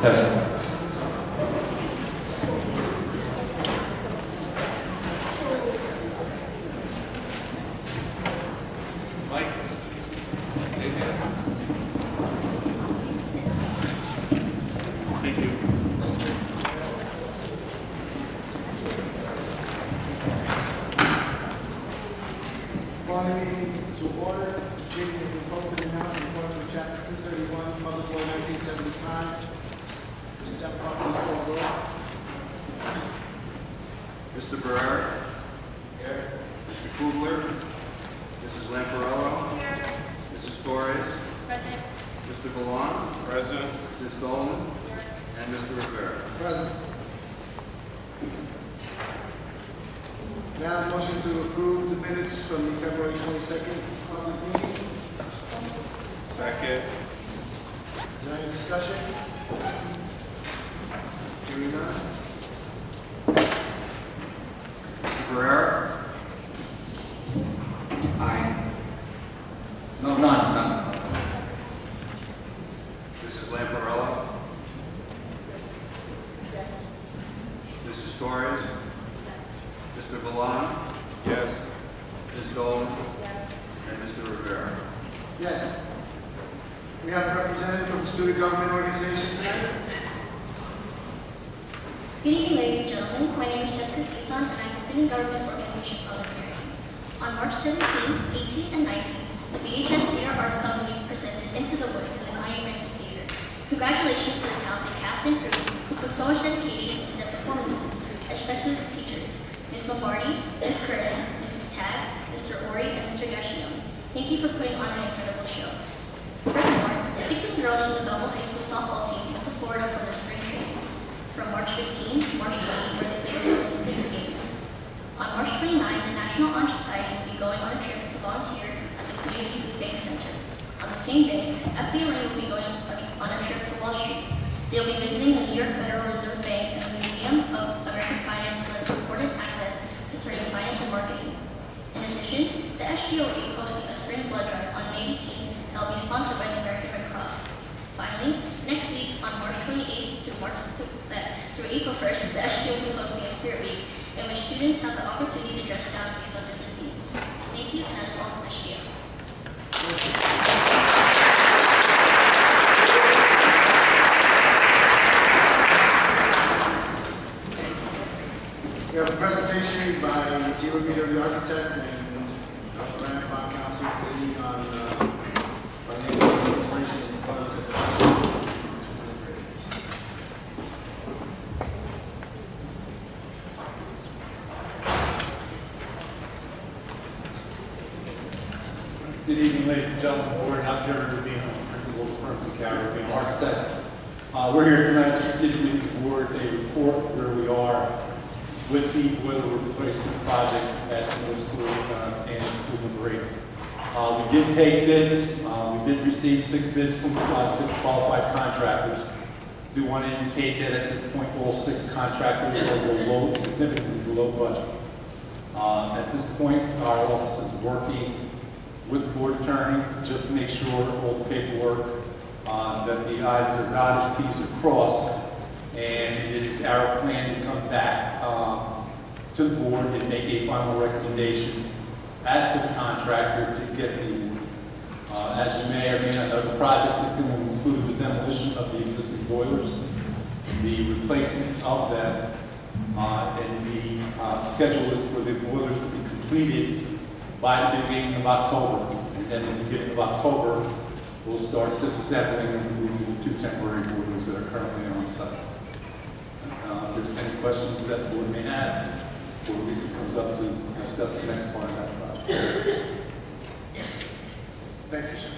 Yes. Mike? Thank you. Calling the meeting to order. This meeting has been posted and announced in accordance with Chapter 231, Public Law 1975. Mr. Democrat, please call the roll. Mr. Barrera? Here. Mr. Kugler? Mrs. Lamparello? Here. Mrs. Torres? Present. Mr. Valon? Present. Ms. Goldman? And Mr. Rivera. Present. Now, a motion to approve the minutes from the February 22nd public meeting. Second. Is there any discussion? Hearing none. Mr. Barrera? Aye. No, none. Mrs. Lamparello? Mrs. Torres? Mr. Valon? Yes. Ms. Goldman? And Mr. Rivera. Yes. We have a representative from the student government organization tonight. Good evening, ladies and gentlemen. My name is Jessica Cison, and I'm the Student Government Organization Parliamentarian. On March 17, 18, and 19, the BHS Theater Arts Company presented Into the Woods in the Connie Francis Theater. Congratulations to the talented cast and crew who put so much dedication into their performances, especially the teachers, Ms. Lombardi, Ms. Curtin, Mrs. Tagg, Mr. Ori, and Mr. Gashion. Thank you for putting on an incredible show. Furthermore, 16 girls from the Belleville High School softball team went to Florida for their spring training from March 15 to March 20, where they played a total of 6 games. On March 29, the National Honor Society will be going on a trip to volunteer at the Community Food Bank Center. On the same day, FBLA will be going on a trip to Wall Street. They will be visiting the New York Federal Reserve Bank and the Museum of American Finance to learn important assets concerning finance and marketing. In addition, the SGO will be hosting a spring blood drive on May 18 that will be sponsored by the American Red Cross. Finally, next week on March 28th through April 1st, the SGO will be hosting a Spirit Week in which students have the opportunity to dress down based on different themes. Thank you, and that is all from SGO. We have a presentation by G. Rubino, the architect, and Dr. Rand, bond counsel, leading on the installation of the funds at the high school. Good evening, ladies and gentlemen. Board, I'm Jeremy Rubino, principal of the firm to Rubino Architects. We're here tonight just to give you the board a report where we are with the boiler replacement project at middle school and school number 8. We did take bids. We did receive 6 bids from 6 qualified contractors. Do want to indicate that at this point, all 6 contractors are significantly below budget. At this point, our office is working with the board attorney just to make sure all the paperwork, that the I's are dotted, T's are crossed, and it is our plan to come back to the board and make a final recommendation as to the contractor to get the award. As you may or may not know, the project is going to include the demolition of the existing boilers, the replacement of them, and the schedule is for the boilers to be completed by the beginning of October. And then at the beginning of October, we'll start disassembling and removing the 2 temporary boilers that are currently on site. If there's any questions that the board may have, before Lisa comes up to discuss the next part of that project. Thank you, sir.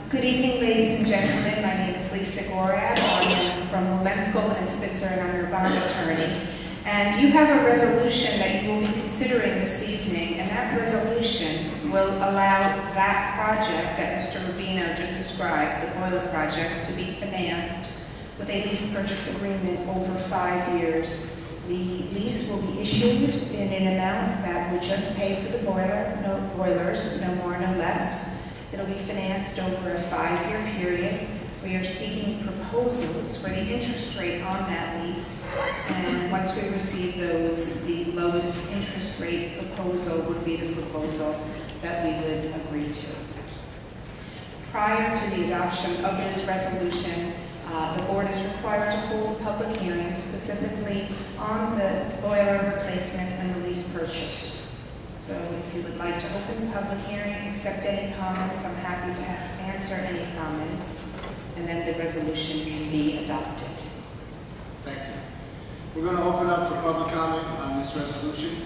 Good evening, ladies and gentlemen. My name is Lisa Gorab. I am from Lumenskol and Spitzer, and I'm your bond attorney. And you have a resolution that you will be considering this evening, and that resolution will allow that project that Mr. Rubino just described, the boiler project, to be financed with a lease purchase agreement over 5 years. The lease will be issued in an amount that would just pay for the boilers, no more, no less. It'll be financed over a 5-year period. We are seeking proposals for the interest rate on that lease, and once we receive those, the lowest interest rate proposal would be the proposal that we would agree to. Prior to the adoption of this resolution, the board is required to hold a public hearing specifically on the boiler replacement and the lease purchase. So if you would like to open the public hearing, accept any comments, I'm happy to answer any comments, and then the resolution can be adopted. Thank you. We're going to open up for public comment on this resolution.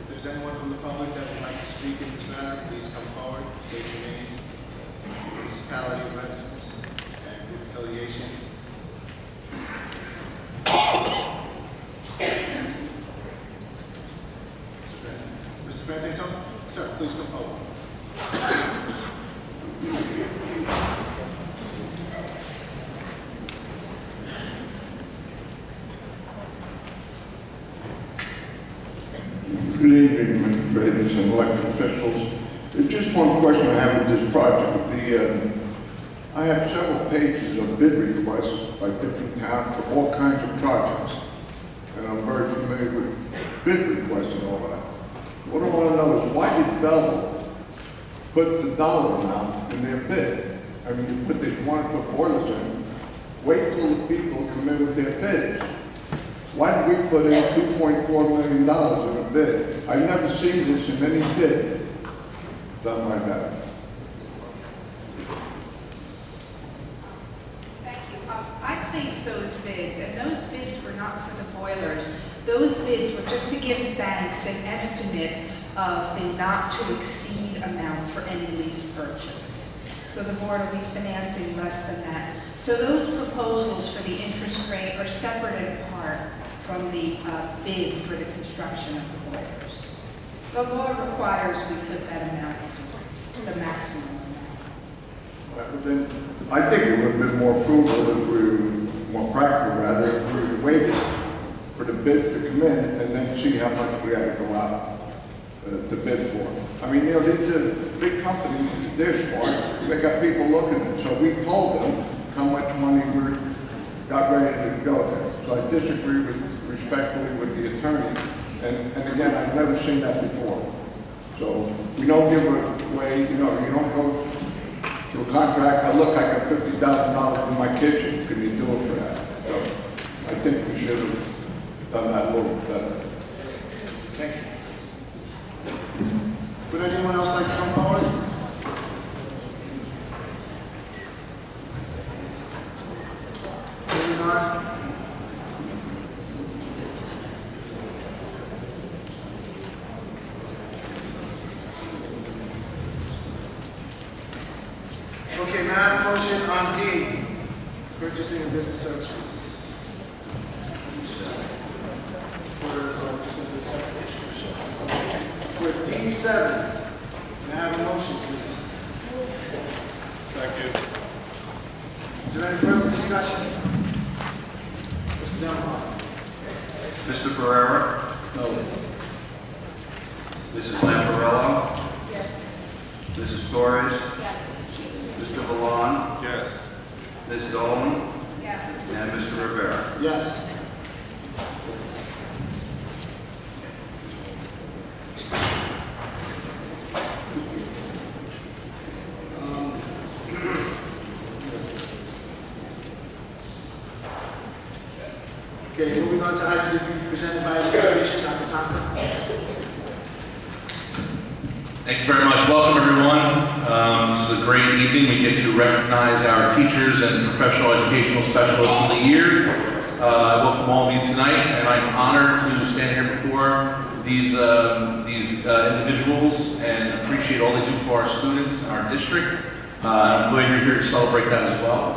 If there's anyone from the public that would like to speak in this matter, please come forward, state your name, municipality of residence, and group affiliation. Mr. Frantantoni? Sir, please come forward. Good evening, administrators and elected officials. There's just one question I have with this project. I have several pages of bid requests by different towns for all kinds of projects, and I'm very familiar with bid requests and all that. What I want to know is, why did Belleville put the dollar amount in their bid? I mean, they want to put boilers in. Wait till the people come in with their bids. Why did we put in $2.4 million in a bid? I've never seen this in any bid done like that. Thank you. I placed those bids, and those bids were not for the boilers. Those bids were just to give banks an estimate of the not-to-exceed amount for any lease purchase. So the board will be financing less than that. So those proposals for the interest rate are separate and apart from the bid for the construction of the boilers. The law requires we put that amount in, the maximum amount. But then, I think it would have been more fruitful if we were more practical, rather, if we were waiting for the bids to come in and then see how much we had to go out to bid for. I mean, you know, the big companies, they're smart. They got people looking at it. So we told them how much money we got ready to go there. So I disagree respectfully with the attorney. And again, I've never seen that before. So we don't give away, you know, you don't go to a contractor, look, I got $50,000 in my kitchen. Can you do it for that? So I think we should have done that a little better. Thank you. Would anyone else like to come forward? Moving on. Okay, may I have a motion on D, purchasing and business services? For D7, may I have a motion, please? Second. Is there any further discussion? Mr. Dunbar? Mr. Pereira? No. Mrs. Lamparello? Yes. Mrs. Torres? Yes. Mr. Valon? Yes. Ms. Dolan? Yes. And Mr. Rivera? Yes. Okay, moving on to items to be presented by administration, Dr. Tonka. Thank you very much. Welcome, everyone. This is a great evening. We get to recognize our teachers and professional educational specialists of the year. I welcome all of you tonight, and I'm honored to stand here before these individuals and appreciate all they do for our students and our district. I'm glad you're here to celebrate that as well.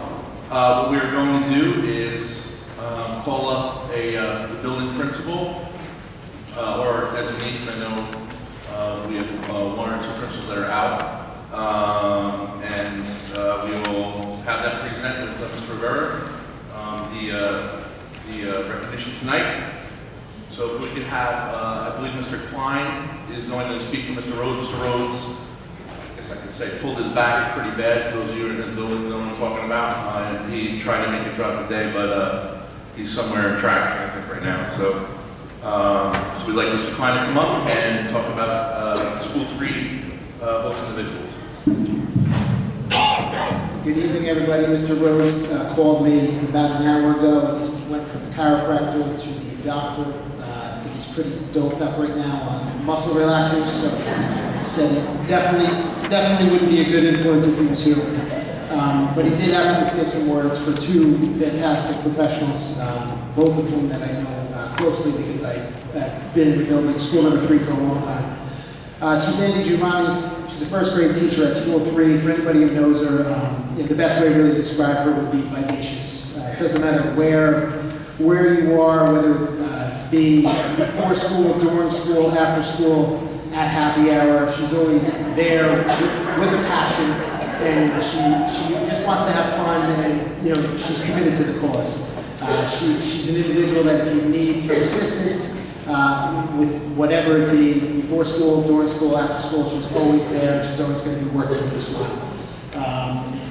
What we're going to do is call up the building principal or designate, because I know we have one or two principals that are out, and we will have them present with Mr. Rivera the recognition tonight. So if we could have, I believe Mr. Klein is going to speak for Mr. Rhodes. Mr. Rhodes, guess I could say, pulled his back pretty bad. For those of you in his building know what I'm talking about. He tried to make it throughout the day, but he's somewhere in traction, I think, right now. So we'd like Mr. Klein to come up and talk about school to read books individuals. Good evening, everybody. Mr. Rhodes called me about an hour ago. He went from the chiropractor to the doctor. I think he's pretty doped up right now on muscle relaxers, so he said it definitely wouldn't be a good influence if he was here. But he did ask me to say some words for two fantastic professionals, both of whom that I know closely because I've been in the building, school number 3 for a long time. Suzanne Giovanni, she's a first grade teacher at school 3. For anybody who knows her, the best way really to describe her would be vivacious. It doesn't matter where you are, whether it be before school, during school, after school, at happy hour. She's always there with a passion, and she just wants to have fun, and she's committed to the cause. She's an individual that if you need some assistance with whatever it be, before school, during school, after school, she's always there, and she's always going to be working with a smile.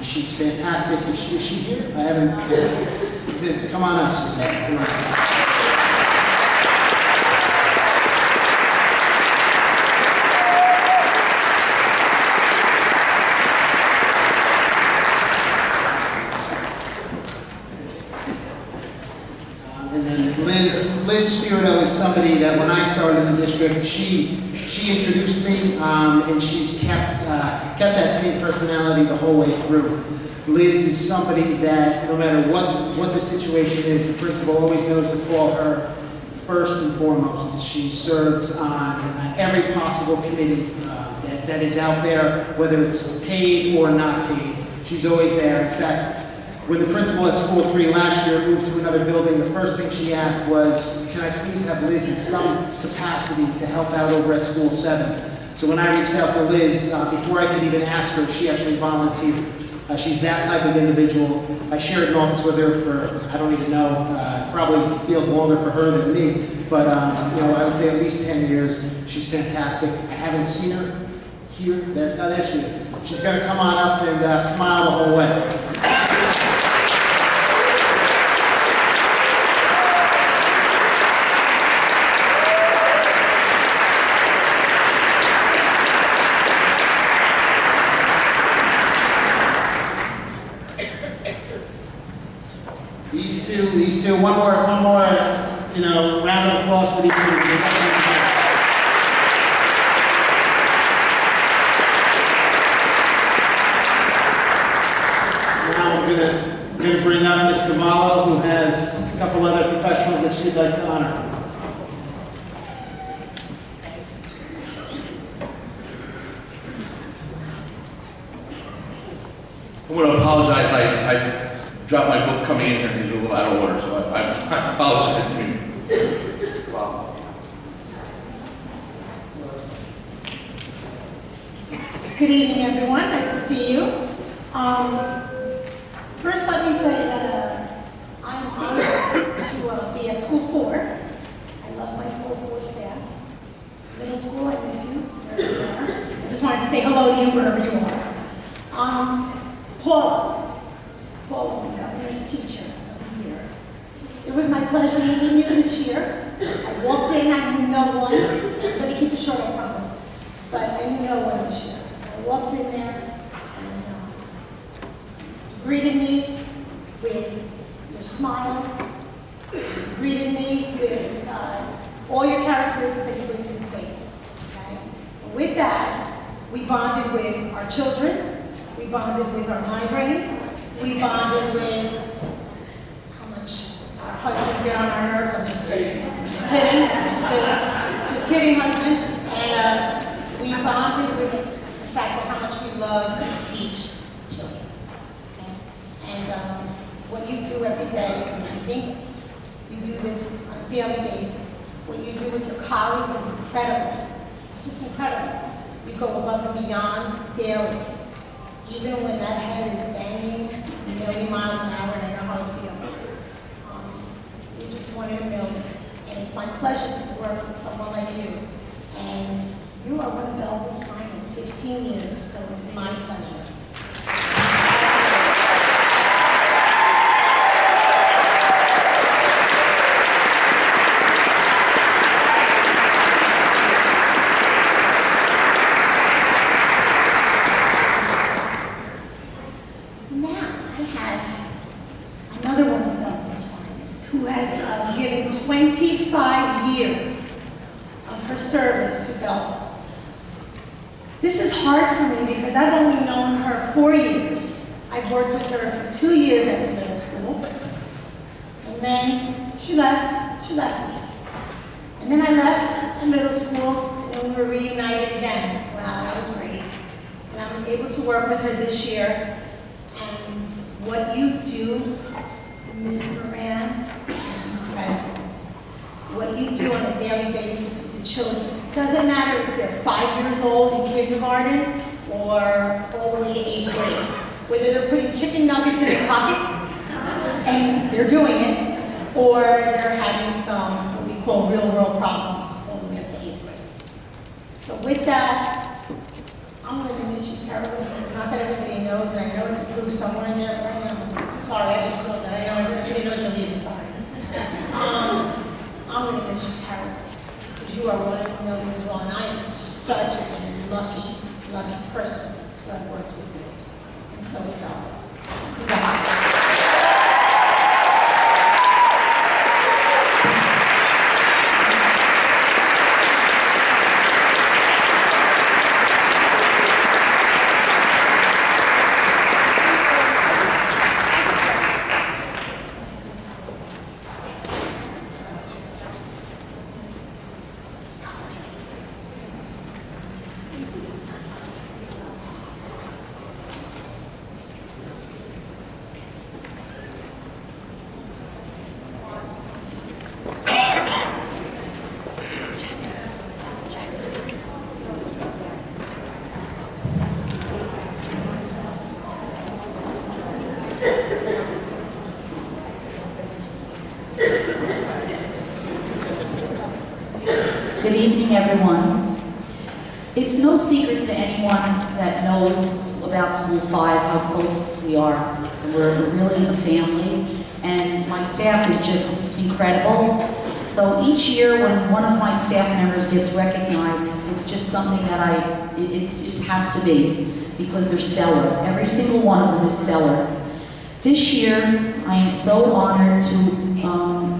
She's fantastic. Is she here? I haven't. Suzanne, come on up, Suzanne. Come on. And then Liz Spirito is somebody that when I started in the district, she introduced me, and she's kept that same personality the whole way through. Liz is somebody that no matter what the situation is, the principal always knows to call her first and foremost. She serves on every possible committee that is out there, whether it's paid or not paid. She's always there. In fact, when the principal at school 3 last year moved to another building, the first thing she asked was, can I please have Liz in some capacity to help out over at school 7? So when I reached out to Liz, before I could even ask her, she actually volunteered. She's that type of individual. I shared an office with her for, I don't even know, probably feels longer for her than me, but I would say at least 10 years. She's fantastic. I haven't seen her here. There she is. She's going to come on up and smile the whole way. These two, one more, round of applause for these two. Now we're gonna bring up Ms. Kamalo, who has a couple other professionals that she'd like to honor. I'm going to apologize. I dropped my book coming in here because we're a little out of order, so I apologize. Good evening, everyone. Nice to see you. First, let me say that I'm honored to be at School 4. I love my School 4 staff. Middle school, I miss you. Wherever you are. I just wanted to say hello to you wherever you are. Paula, my governor's teacher of the year. It was my pleasure meeting you this year. I walked in, I knew no one. I'm going to keep it short, I promise. But I knew no one this year. I walked in there and you greeted me with your smile. You greeted me with all your characteristics that you bring to the table. Okay? With that, we bonded with our children. We bonded with our migraines. We bonded with how much our husbands get on our nerves. I'm just kidding. Just kidding, husband. And we bonded with the fact that how much we love to teach children. Okay? And what you do every day is amazing. You do this on a daily basis. What you do with your colleagues is incredible. It's just incredible. You go above and beyond daily. Even when that head is banging a million miles an hour and I know how it feels. You're just 1 in a million. And it's my pleasure to work with someone like you. And You are one of Belleville's finest, 15 years, so it's my pleasure. Now, I have another one of Belleville's finest, who has given 25 years of her service to Belleville. This is hard for me because I've only known her 4 years. I've worked with her for 2 years at the middle school. And then she left me. And then I left the middle school and we were reunited again. Wow, that was great. And I'm able to work with her this year. And what you do, Miss Moran, is incredible. What you do on a daily basis with the children. It doesn't matter if they're 5 years old in kindergarten or all the way to 8th grade. Whether they're putting chicken nuggets in their pocket, and they're doing it, or they're having some, what we call real world problems all the way up to 8th grade. So with that, I'm going to miss you terribly because not that everybody knows, and I know it's approved somewhere in there, but I know, I'm sorry, I just feel that. I know everybody knows you're leaving, sorry. I'm going to miss you terribly because you are one of a million as well, and I am such a lucky person to have worked with you. And so is Bella. So congratulations. Good evening, everyone. It's no secret to anyone that knows about School 5 how close we are. We're really a family, and my staff is just incredible. So each year when one of my staff members gets recognized, it's just something that it just has to be, because they're stellar. Every single one of them is stellar. This year, I am so honored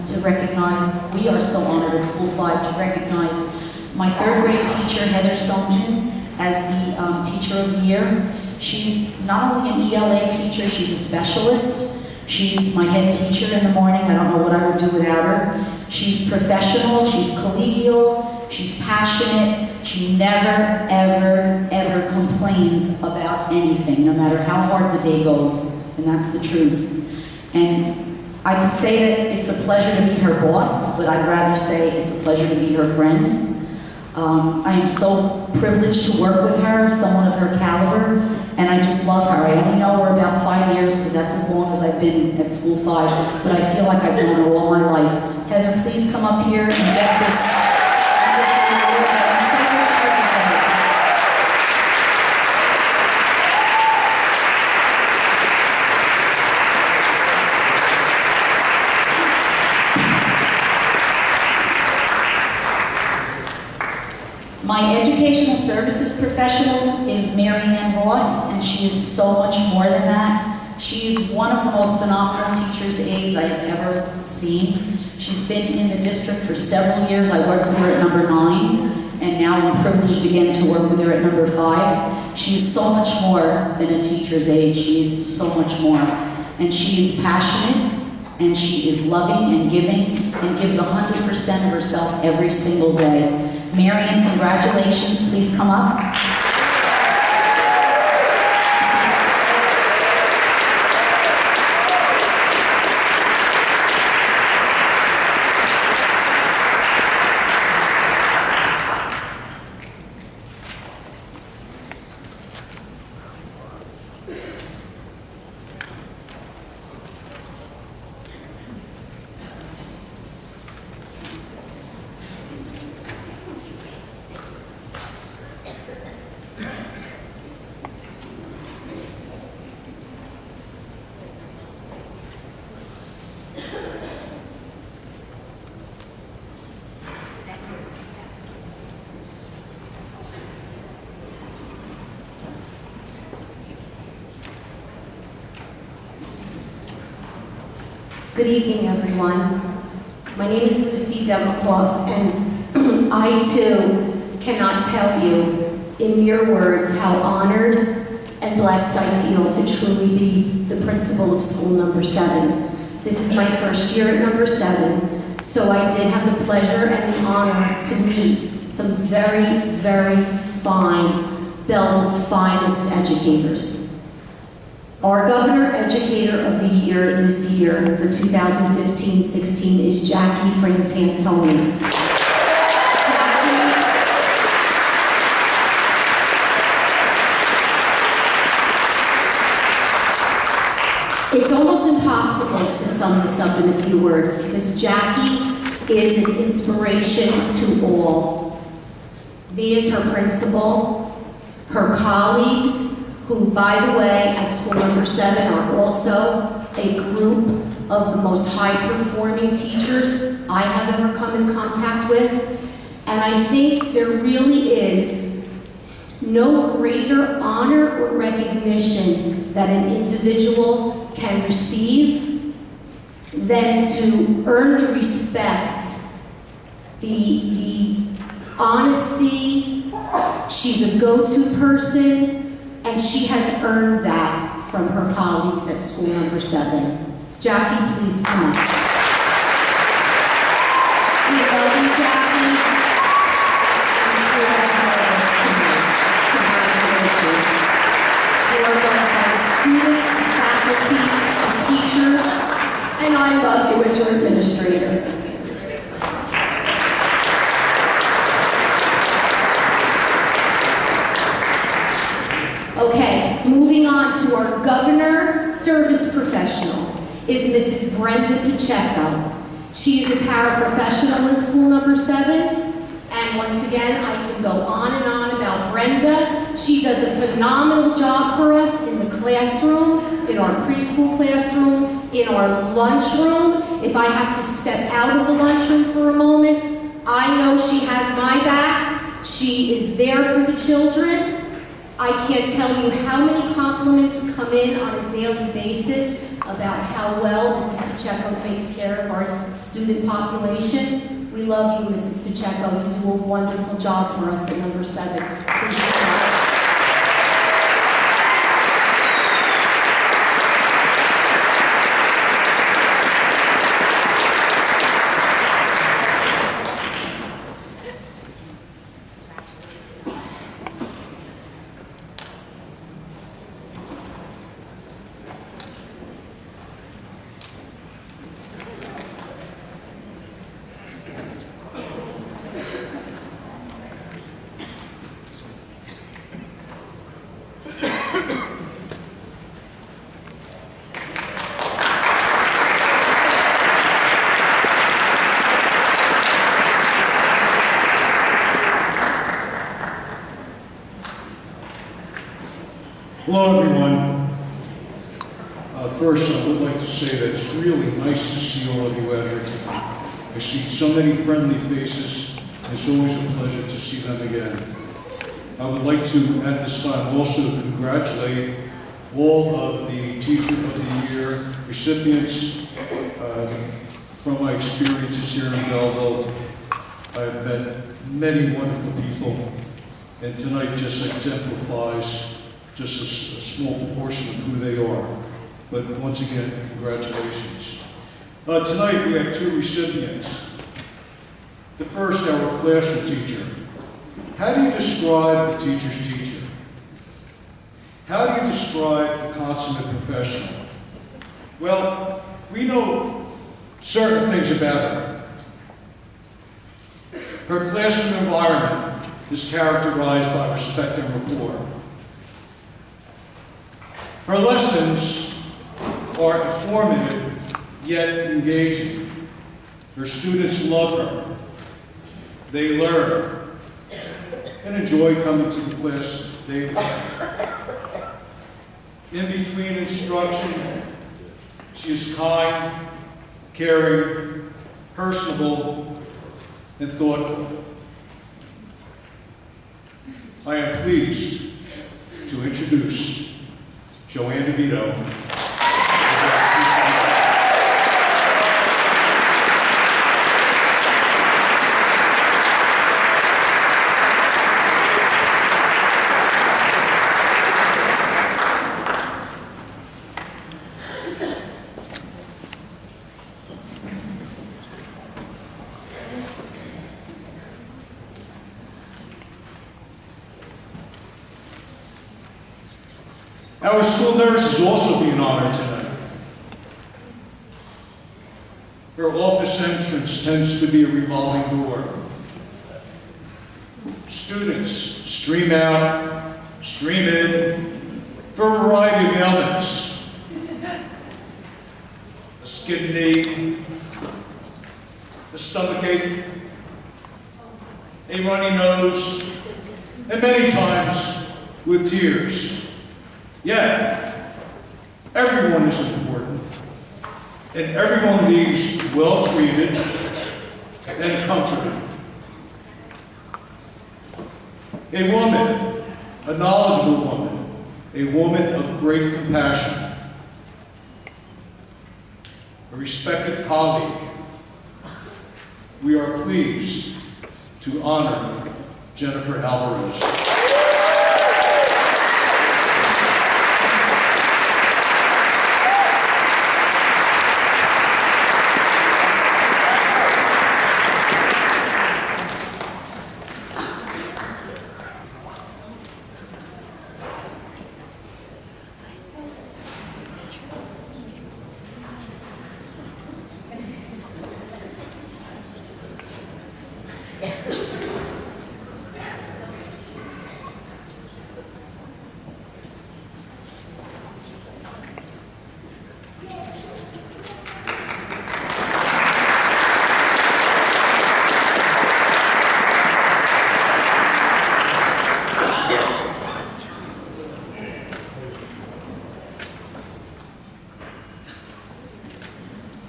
to recognize, we are so honored at School 5 to recognize my 3rd grade teacher, Heather Songjin, as the Teacher of the Year. She's not only an ELA teacher, she's a specialist. She's my head teacher in the morning. I don't know what I would do without her. She's professional, she's collegial, she's passionate. She never, ever, ever complains about anything, no matter how hard the day goes. And that's the truth. And I could say that it's a pleasure to be her boss, but I'd rather say it's a pleasure to be her friend. I am so privileged to work with her, someone of her caliber, and I just love her. I only know her about 5 years because that's as long as I've been at School 5, but I feel like I've known her all my life. Heather, please come up here and get this. I'm so much grateful. My educational services professional is Mary Ann Ross, and she is so much more than that. She is one of the most phenomenal teacher's aides I have ever seen. She's been in the district for several years. I worked with her at number 9, and now I'm privileged again to work with her at number 5. She is so much more than a teacher's aide. She is so much more. And she is passionate, and she is loving and giving, and gives 100% of herself every single day. Marion, congratulations. Please come up. Good evening, everyone. My name is Lucy Demakoff, and I too cannot tell you in mere words how honored and blessed I feel to truly be the principal of school number 7. This is my first year at number 7, so I did have the pleasure and the honor to meet some very, very fine, Belleville's finest educators. Our Governor Educator of the Year this year for 2015-16 is Jackie Frantantoni. It's almost impossible to sum this up in a few words because Jackie is an inspiration to all. Me as her principal, her colleagues, who, by the way, at school number 7 are also a group of the most high-performing teachers I have ever come in contact with. And I think there really is no greater honor or recognition that an individual can receive than to earn the respect, the honesty. She's a go-to person. And she has earned that from her colleagues at school number 7. Jackie, please come up. We love you, Jackie. I'm sure you deserve this tonight. Congratulations. You are loved by the students, the faculty, the teachers, and I love you as your administrator. Okay, moving on to our Governor Service Professional is Mrs. Brenda Pacheco. She is a paraprofessional in school number 7, and once again, I can go on and on about Brenda. She does a phenomenal job for us in the classroom, in our preschool classroom, in our lunchroom. If I have to step out of the lunchroom for a moment, I know she has my back. She is there for the children. I can't tell you how many compliments come in on a daily basis about how well Mrs. Pacheco takes care of our student population. We love you, Mrs. Pacheco. You do a wonderful job for us at number 7. Please stand. Hello, everyone. First, I would like to say that it's really nice to see all of you out here tonight. I see so many friendly faces. It's always a pleasure to see them again. I would like to, at this time, also congratulate all of the Teacher of the Year recipients. From my experiences here in Belleville, I've met many wonderful people, and tonight just exemplifies just a small portion of who they are. But once again, congratulations. Tonight we have 2 recipients. The first, our classroom teacher. How do you describe the teacher's teacher? How do you describe the consummate professional? Well, we know certain things about her. Her classroom environment is characterized by respect and rapport. Her lessons are informative, yet engaging. Her students love her. They learn and enjoy coming to the class daily. In between instruction, she is kind, caring, personable, and thoughtful. I am pleased to introduce Joanne DeVito. Our school nurse is also being honored tonight. Her office entrance tends to be a revolving door. Students stream out, stream in, for a variety of ailments. A skinned knee, a stomach ache, a runny nose, and many times with tears. Yet, everyone is important, and everyone leaves well treated and comforted. A woman, a knowledgeable woman, a woman of great compassion, a respected colleague. We are pleased to honor Jennifer Alvarez.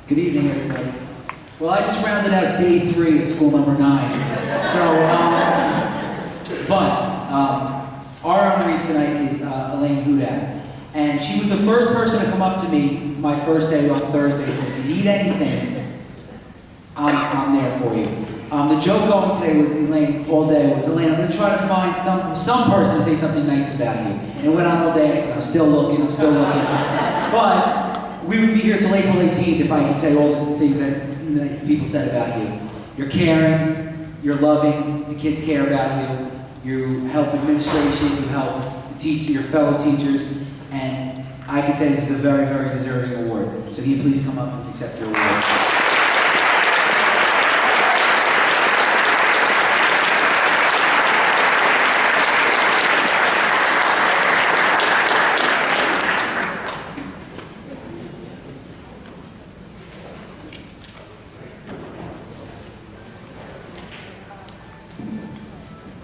Good evening, everybody. Well, I just rounded out day 3 at school number 9. So, our honoree tonight is Elaine Hudak. And she was the first person to come up to me my first day on Thursday and said, if you need anything, I'm there for you. The joke going today was, Elaine, all day was, Elaine, I'm going to try to find some person to say something nice about you. And it went on all day, and I'm still looking. But we would be here till April 18th if I could say all the things that people said about you. You're caring, you're loving, the kids care about you, you help administration, you help your fellow teachers, and I can say this is a very, very deserving award. So can you please come up and accept your award?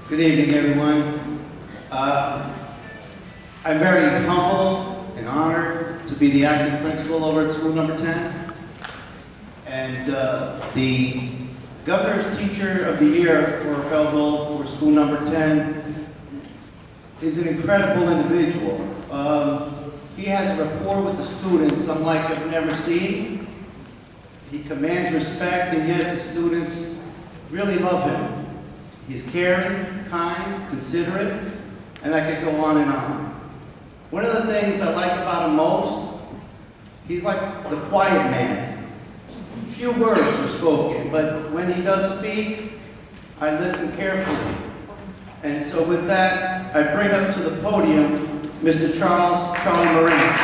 Good evening, everyone. I'm very humbled and honored to be the acting principal over at school number 10. And the Governor's Teacher of the Year for Belleville for school number 10 is an incredible individual. He has a rapport with the students unlike I've never seen. He commands respect, and yet the students really love him. He's caring, kind, considerate, and I could go on and on. One of the things I like about him most, he's like the quiet man. Few words are spoken, but when he does speak, I listen carefully. And so with that, I bring up to the podium Mr. Charlie Moran.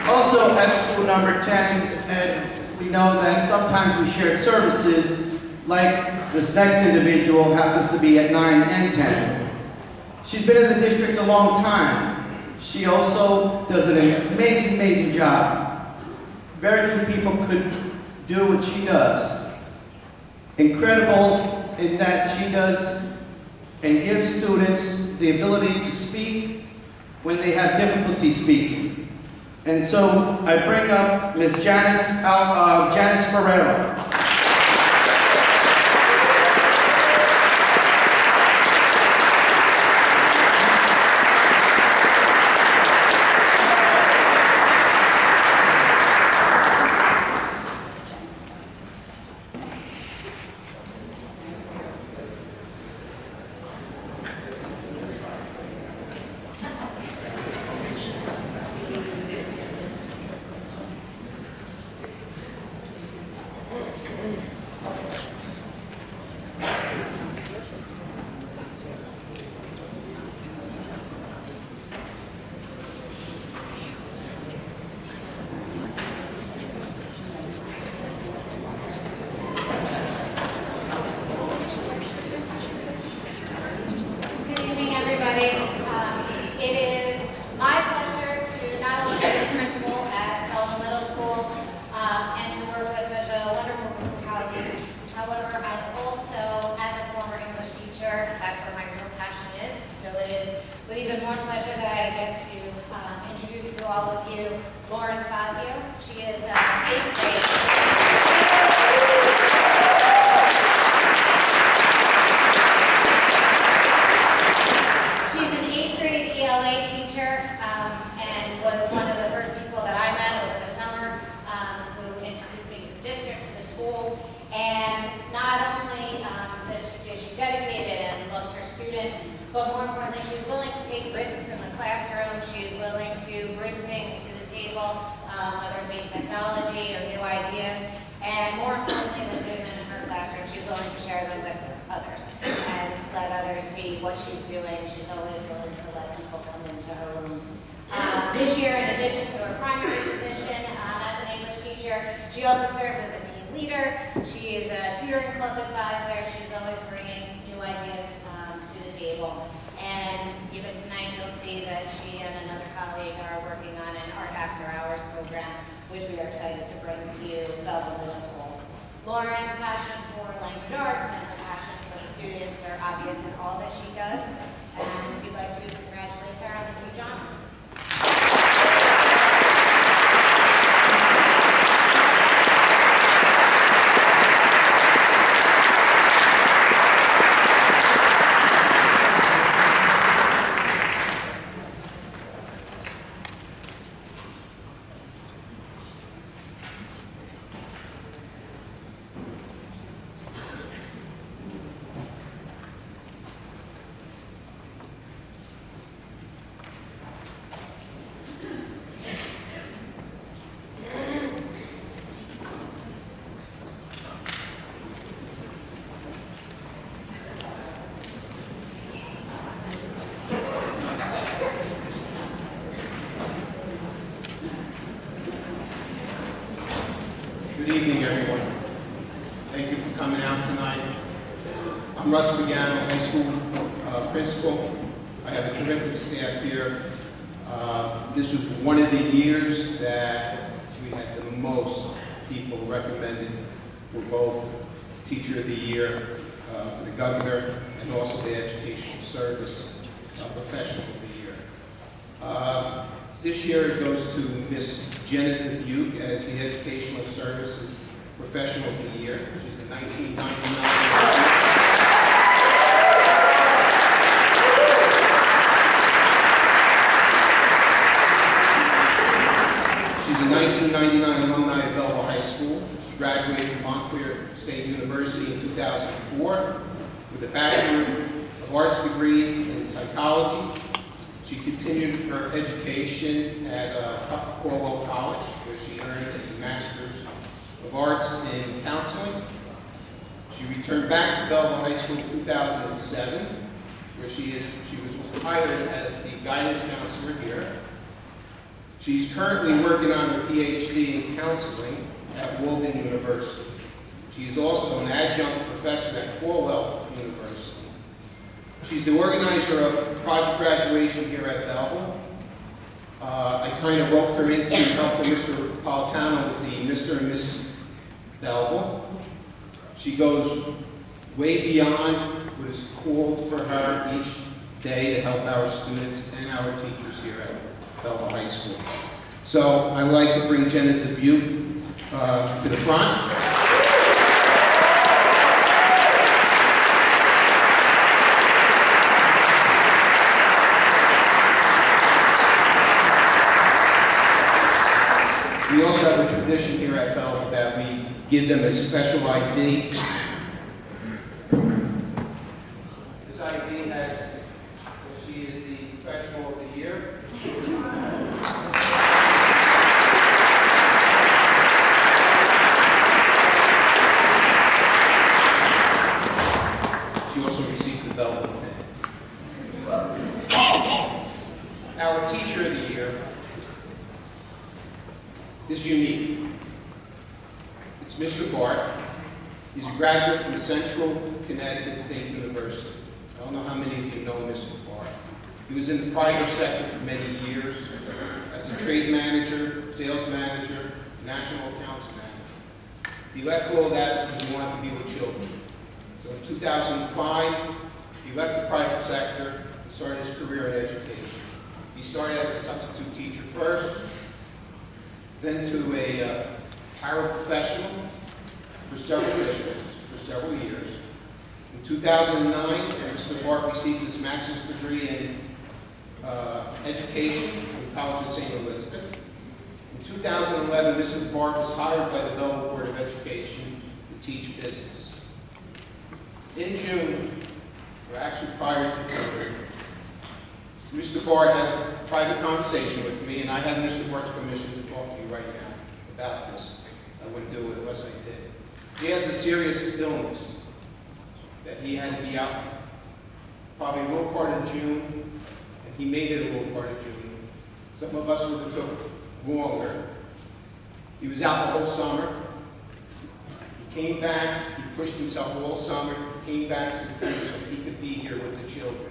Also at school number 10, and we know that sometimes we shared services, like this next individual happens to be at 9 and 10. She's been in the district a long time. She also does an amazing, amazing job. Very few people could do what she does. Incredible in that she does and gives students the ability to speak when they have difficulty speaking. And so I bring up Ms. Janice Ferrero. more pleasure that I get to introduce to all of you Lauren Fazio. She is 8th grade. She's an 8th grade ELA teacher and was one of the first people that I met over the summer who introduced me to the district, to the school. And not only is she dedicated and loves her students, but more importantly, she was willing to take risks in the classroom. She is willing to bring things to the table, whether it be technology or new ideas. And more importantly than doing them in her classroom, she's willing to share them with others and let others see what she's doing. She's always willing to let people come into her room. This year, in addition to her primary position as an English teacher, she also serves as a team leader. She is a tutoring club advisor. She's always bringing new ideas to the table. And even tonight, you'll see that she and another colleague are working on an Art After Hours program, which we are excited to bring to Belleville Middle School. Lauren's passion for language arts and her passion for the students are obvious in all that she does. And we'd like to congratulate her on this huge honor. Good evening, everyone. Thank you for coming out tonight. I'm Russ McGann, high school principal. I have a terrific staff here. This was one of the years that we had the most people recommended for both Teacher of the Year for the Governor and also the Educational Service Professional of the Year. This year it goes to Miss Janet Dubuque as the Educational Services Professional of the Year. She's a 1999. She's a 1999 alumni of Belleville High School. She graduated from Montclair State University in 2004 with a Bachelor of Arts degree in psychology. She continued her education at Cornwall College, where she earned a Master's of Arts in Counseling. She returned back to Belleville High School in 2007, where she was hired as the guidance counselor here. She's currently working on her PhD in counseling at Walden University. She's also an adjunct professor at Cornwall University. She's the organizer of Project Graduation here at Belleville. I kind of roped her into helping Mr. Politano with the Mr. and Miss Belleville. She goes way beyond what is called for her each day to help our students and our teachers here at Belleville High School. So I would like to bring Janet Dubuque to the front. We also have a tradition here at Belleville that we give them a special ID. This ID has, she is the Professional of the Year. She also received the Belleville pin. Our Teacher of the Year is unique. It's Mr. Bart. He's a graduate from Central Connecticut State University. I don't know how many of you know Mr. Bart. He was in the private sector for many years as a trade manager, sales manager, national accounts manager. He left all of that because he wanted to be with children. So in 2005, he left the private sector and started his career in education. He started as a substitute teacher first, then to a paraprofessional for several districts for several years. In 2009, Mr. Bart received his master's degree in education from the College of St. Elizabeth. In 2011, Mr. Bart was hired by the Belleville Board of Education to teach business. In June, or actually prior to June, Mr. Bart had a private conversation with me, and I had Mr. Bart's permission to talk to you right now about this. I wouldn't do it unless I did. He has a serious illness that he had to be out probably a little part of June, and he made it a little part of June. Some of us would have took longer. He was out the whole summer. He came back, he pushed himself all summer, came back September so he could be here with the children.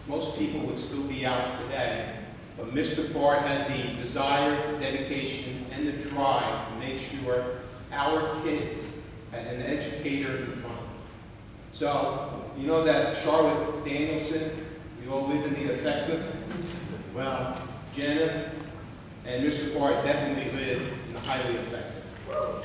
Most people would still be out today, but Mr. Bart had the desire, dedication, and the drive to make sure our kids had an educator in front. So, you know that Charlotte Danielson, we all live in the effective? Well, Jenna and Mr. Bart definitely live in the highly effective. Come on.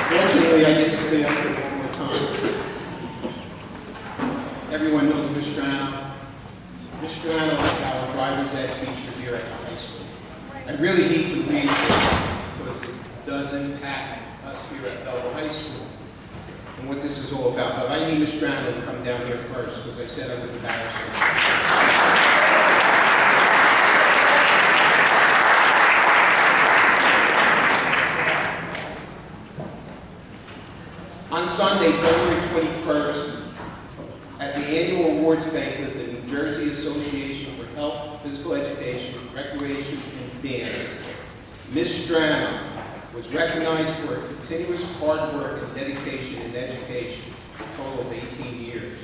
Fortunately, I get to stay up here one more time. Everyone knows Ms. Strano. Ms. Strano is our driver's ed teacher here at the high school. I really need to read this because it does impact us here at Belleville High School and what this is all about. But I need Ms. Strano to come down here first because I said I would embarrass her. On Sunday, February 21st, at the annual awards banquet, the New Jersey Association for Health, Physical Education, Recreation, and Dance, Ms. Strano was recognized for her continuous hard work and dedication in education, a total of 18 years.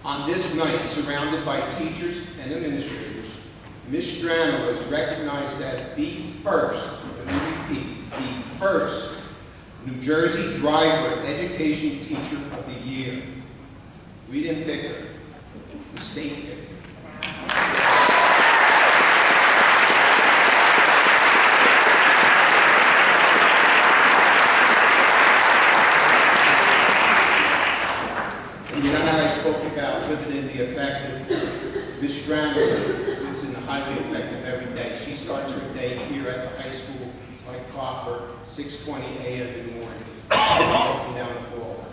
On this night, surrounded by teachers and administrators, Ms. Strano was recognized as the first, let me repeat, the first New Jersey Driver Education Teacher of the Year. We didn't pick her. The state picked her. And you know how I spoke about living in the effective? Ms. Strano lives in the highly effective every day. She starts her day here at the high school. It's like clockwork, 6:20 a.m. in the morning, walking down the hall.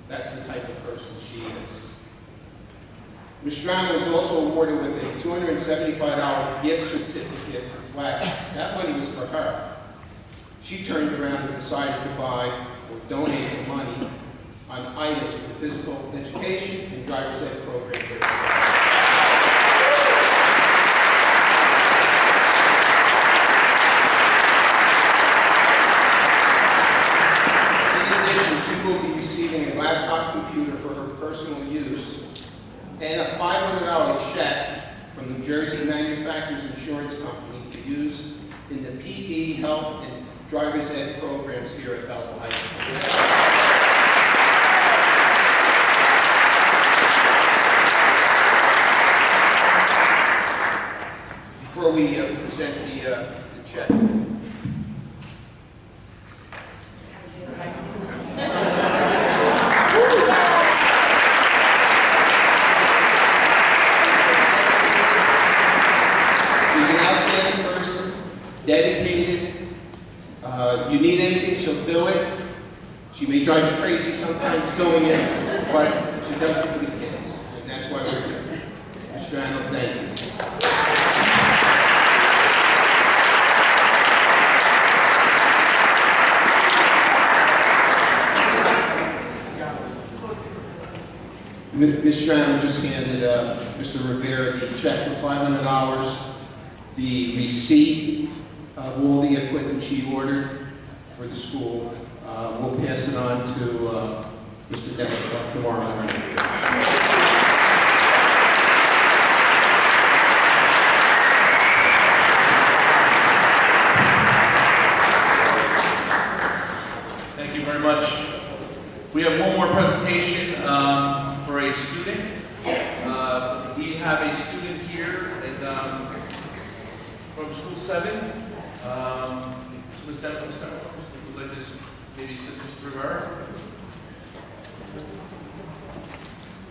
That's the type of person she is. Ms. Strano was also awarded with a $275 gift certificate to Flags. That money was for her. She turned around and decided to buy or donate the money on items for the physical education and driver's ed program here. She will be receiving a laptop computer for her personal use and a $500 check from the New Jersey Manufacturers Insurance Company to use in the PE, health, and driver's ed programs here at Belleville High School. Before we present the check. may drive you crazy sometimes going in, but she does it for the kids, and that's why we're here. Mr. Arnold, thank you. Ms. Strand just handed Mr. Rivera the check for $500, the receipt of all the equipment she ordered for the school. We'll pass it on to Mr. Demikoff tomorrow morning. Thank you very much. We have one more presentation for a student. We have a student here from School 7. So Ms. Demikoff, would you like to just maybe assist Mr. Rivera?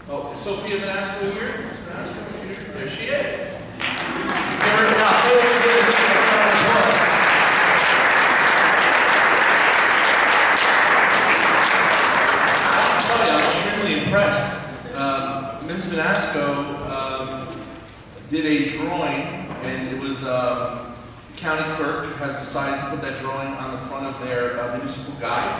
Oh, is Sophia Vanasco here? Ms. Vanasco here? There she is. Give her a clap. Tell her what you did. Give her a round of applause. I'm extremely impressed. Ms. Vanasco did a drawing, and it was county clerk has decided to put that drawing on the front of their municipal guide.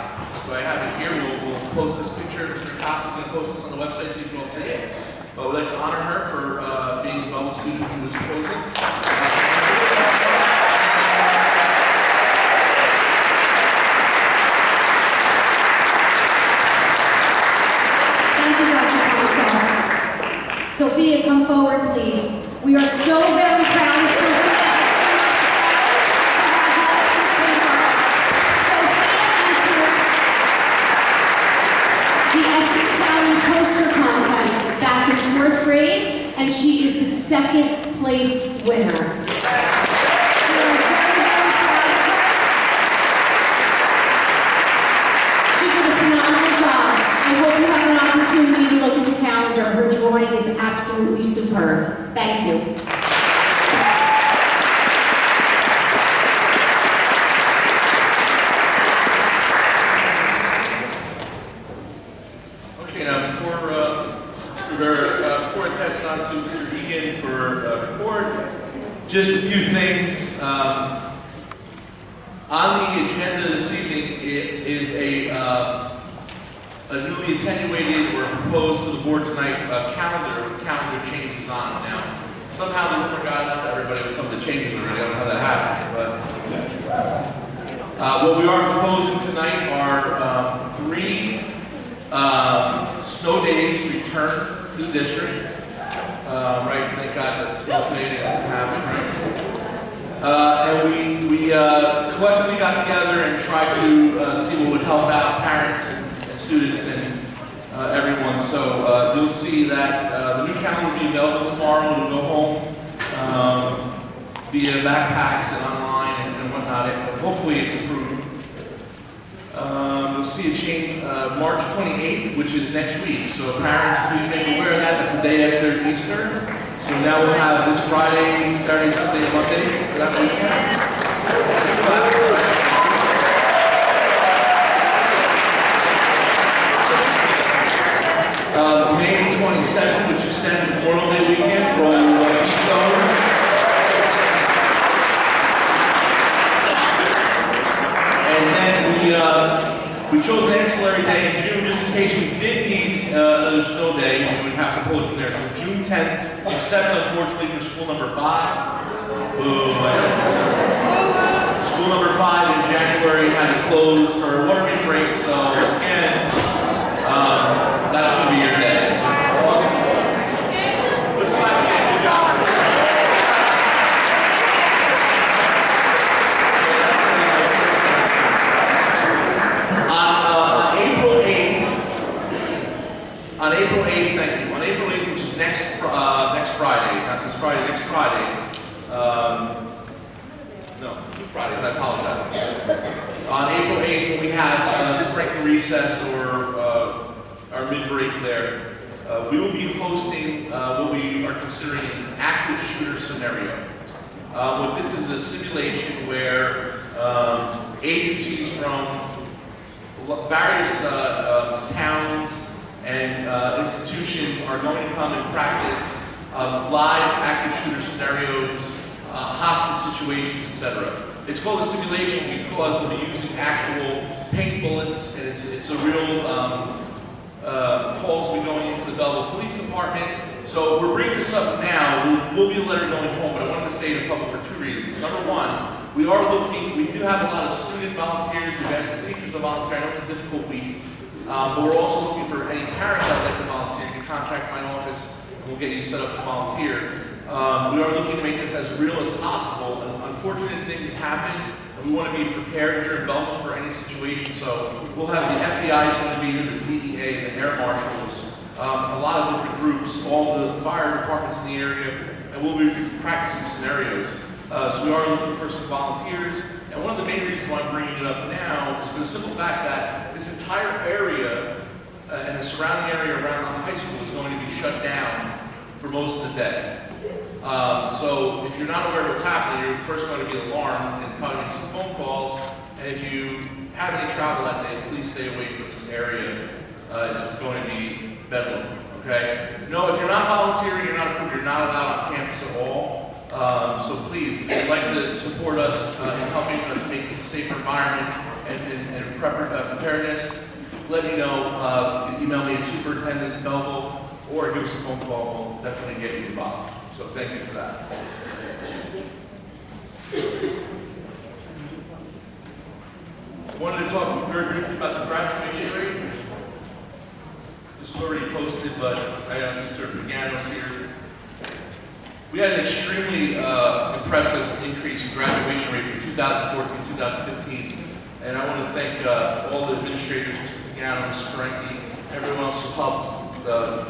So I have it here. We'll post this picture. Mr. Costa is going to post this on the website so you can all see it. But we'd like to honor her for being the Belleville student who was chosen. Thank you, Dr. Tomko. Sophia, come forward, please. We are so very proud of Sophia. Congratulations, sweetheart. Sophia entered the Essex County Poster Contest back in 4th grade, and she is the 2nd place winner. We are very, very proud of her. She did a phenomenal job. I hope you have an opportunity to look at the calendar. Her drawing is absolutely superb. Thank you. Okay, now before I pass it on to Mr. Egan for a report, just a few things. On the agenda this evening is a newly attenuated or proposed to the board tonight calendar with calendar changes on. Now, somehow the rumor got out to everybody with some of the changes already. I don't know how that happened, but what we are proposing tonight are 3 snow days returned to the district. Right, thank God that snow today didn't happen, right? And we collectively got together and tried to see what would help out parents and students and everyone. So you'll see that the new calendar will be available tomorrow. We'll go home via backpacks and online and whatnot. And hopefully it's approved. You'll see a change March 28th, which is next week. So parents, please make aware of that. That's the day after Easter. So now we'll have this Friday, Saturday, Sunday, and Monday for that weekend. May 27th, which extends Memorial Day weekend for all beachgoers. And then we chose an ancillary day in June, just in case we did need another snow day, we would have to pull it from there. So June 10th, except unfortunately for school number 5. Boo, school number 5 in January had to close for a water main break, so again, that's going to be your day. So, let's clap again. Good job. On April 8th, thank you. On April 8th, which is next Friday, not this Friday, next Friday. No, 2 Fridays. I apologize. On April 8th, when we have spring recess or our mid-break there, we will be hosting what we are considering an active shooter scenario. What this is a simulation where agencies from various towns and institutions are going to come and practice live active shooter scenarios, hostage situations, etc. It's called a simulation because we'll be using actual paint bullets, and it's a real calls will be going into the Belleville Police Department. So we're bringing this up now. We'll be a letter going home, but I wanted to say it in public for two reasons. Number one, we do have a lot of student volunteers. We've asked some teachers to volunteer. I know it's a difficult week, but we're also looking for any parent that would like to volunteer. You can contact my office, and we'll get you set up to volunteer. We are looking to make this as real as possible. Unfortunate things happen, and we want to be prepared here in Belleville for any situation. So we'll have the FBI is going to be here, the DEA, the air marshals, a lot of different groups, all the fire departments in the area, and we'll be practicing scenarios. So we are looking for some volunteers. And one of the main reasons why I'm bringing it up now is for the simple fact that this entire area and the surrounding area around the high school is going to be shut down for most of the day. So if you're not aware of what's happening, you're first going to be alarmed and probably make some phone calls. And if you have any travel that day, please stay away from this area. It's going to be bedlam, okay? No, if you're not volunteering, you're not approved, you're not allowed on campus at all. So please, if you'd like to support us in helping us make this a safer environment and preparedness, let me know. You can email me at Superintendent in Belleville or give us a phone call. We'll definitely get you involved. So thank you for that. I wanted to talk very briefly about the graduation rate. This is already posted, but I have Mr. Pagano's here. We had an extremely impressive increase in graduation rate from 2014 to 2015. And I want to thank all the administrators, Mr. Pagano, Mr. Ferenki, everyone else who helped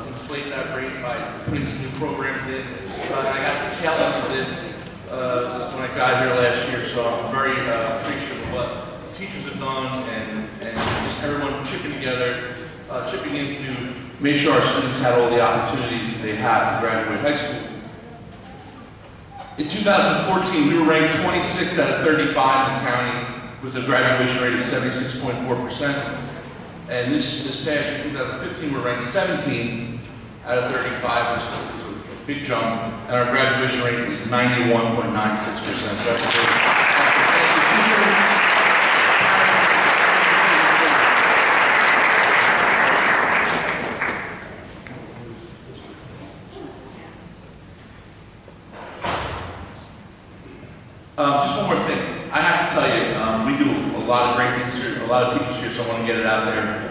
inflate that rate by putting some new programs in. I got the tail end of this when I got here last year, so I'm very appreciative of what the teachers have done and just everyone chipping in to make sure our students had all the opportunities that they have to graduate high school. In 2014, we were ranked 26th out of 35 in the county with a graduation rate of 76.4%. And this past year, 2015, we're ranked 17th out of 35, which is a big jump. And our graduation rate is 91.96%. So that's a big thank you, teachers. Just one more thing. I have to tell you, we do a lot of great things here, a lot of teachers here, so I want to get it out there.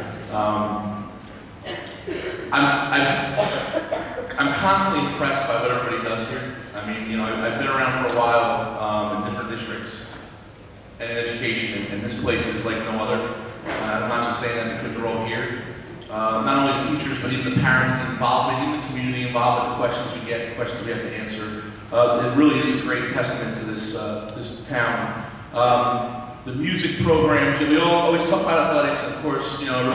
I'm constantly impressed by what everybody does here. I mean, you know, I've been around for a while in different districts and in education, and this place is like no other. I'm not just saying that because you're all here. Not only the teachers, but even the parents, the involvement, even the community involvement, the questions we get, the questions we have to answer. It really is a great testament to this town. The music programs, we all always talk about athletics, and of course, you know,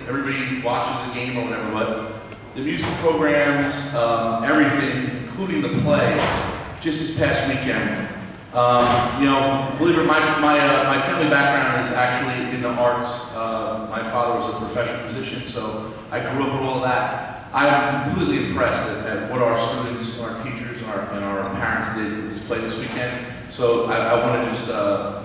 everybody watches a game or whatever, but the music programs, everything, including the play, just this past weekend. You know, believe it or not, my family background is actually in the arts. My father was a professional musician, so I grew up with all of that. I am completely impressed at what our students, our teachers, and our parents did with this play this weekend. So I want to just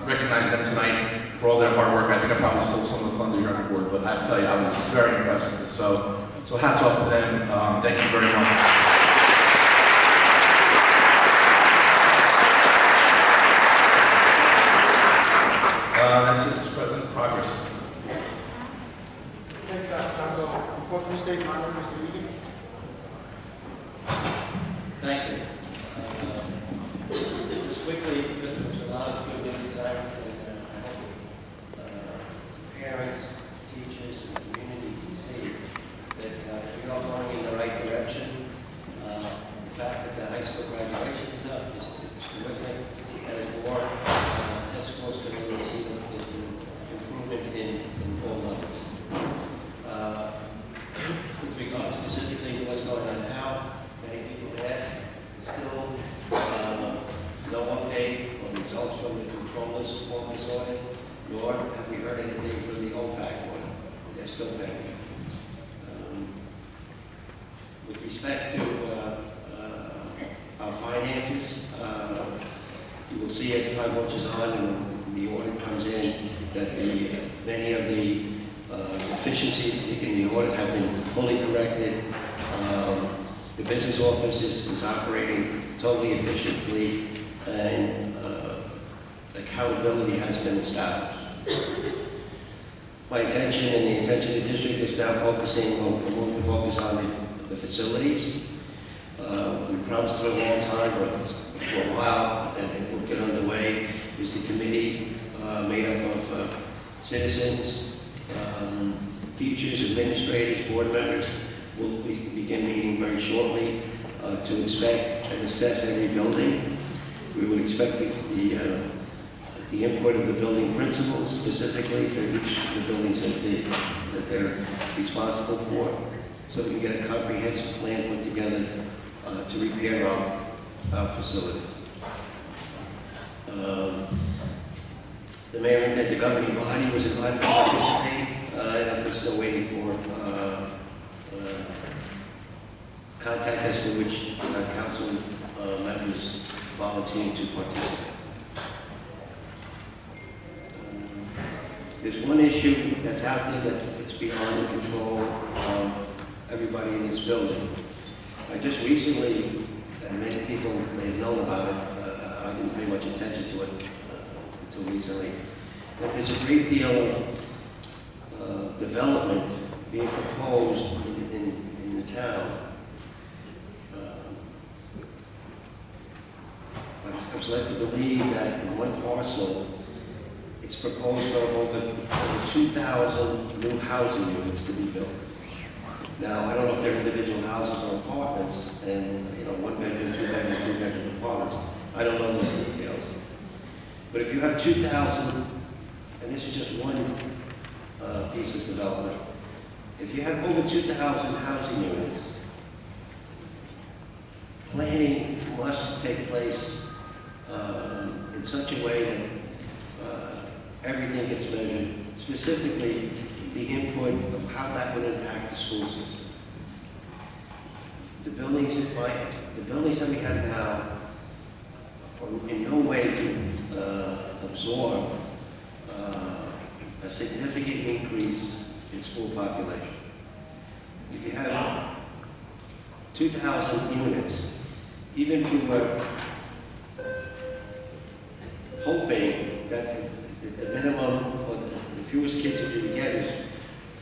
recognize them tonight for all their hard work. I think I probably stole some of the thunder here on the board, but I have to tell you, I was very impressed with this. So hats off to them. Thank you very much. That's it, Mr. President. Progress. Thank you, report from the state monitor, Mr. Egan. Thank you. Just quickly, because there's a lot of good news tonight, and I hope parents, teachers, and the community can see that we are going in the right direction. The fact that the high school graduation is up is terrific, and as more test scores come in, we see the improvement in all levels. With regard specifically still pending. With respect to our finances, you will see as time marches on and the audit comes in that many of the deficiencies in the audit have been fully corrected. The business office is operating totally efficiently, and accountability has been established. My intention and the intention of the district is now moving to focus on the facilities. We promised for a long time, but for a while, and it will get underway, is the committee made up of citizens, teachers, administrators, board members. We'll begin meeting very shortly to inspect and assess every building. We would expect the input of the building principals specifically for each of the buildings that they're responsible for, so we can get a comprehensive plan put together to repair our facility. The mayor and the governing body was invited to participate, and we're still waiting for contact as to which council members volunteering to participate. There's one issue that's out there that's beyond the control of everybody in this building. I just recently, and many people may have known about it, I didn't pay much attention to it until recently, but there's a great deal of development being proposed in the town. I was led to believe that in one parcel, it's proposed for over 2,000 new housing units to be built. Now, I don't know if they're individual houses or apartments, and, one bedroom, two bedroom, three bedroom apartments. I don't know those details. But if you have 2,000, and this is just one piece of development, if you have over 2,000 housing units, planning must take place in such a way that everything gets measured, specifically the input of how that would impact the school system. The buildings that we have now are in no way to absorb a significant increase in school population. If you have 2,000 units, even if you were hoping that the minimum or the fewest kids that you would get is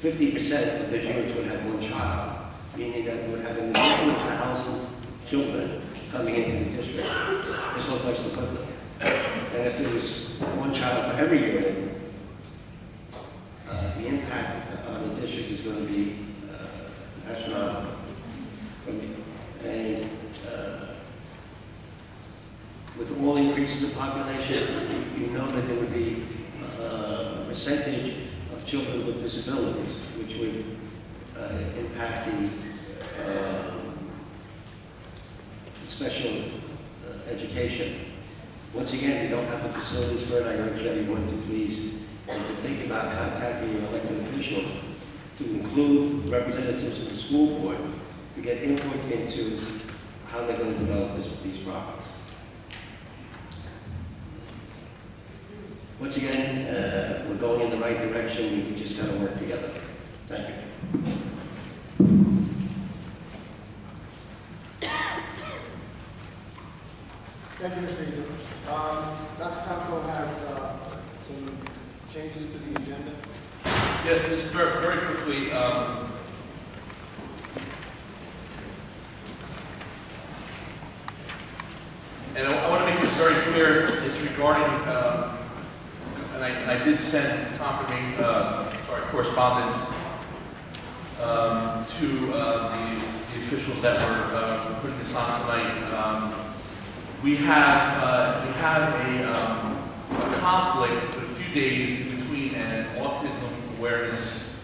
50% of those units would have one child, meaning that we would have an additional 1,000 children coming into the district. There's no place to put them. And if there was one child for every unit, the impact on the district is going to be astronomical. And with all increases in population, you know that there would be a percentage of children with disabilities, which would impact the special education. Once again, we don't have the facilities for it. I urge everyone to please to think about contacting your elected officials to include representatives of the school board to get input into how they're going to develop these properties. Once again, we're going in the right direction. We just got to work together. Thank you. Thank you, Mr. Egan. Dr. Tomko has some changes to the agenda. Yeah, just very, very quickly. And I want to make this very clear. It's regarding, and I did send correspondence to the officials that were putting this on tonight. We have a conflict with a few days in between an autism awareness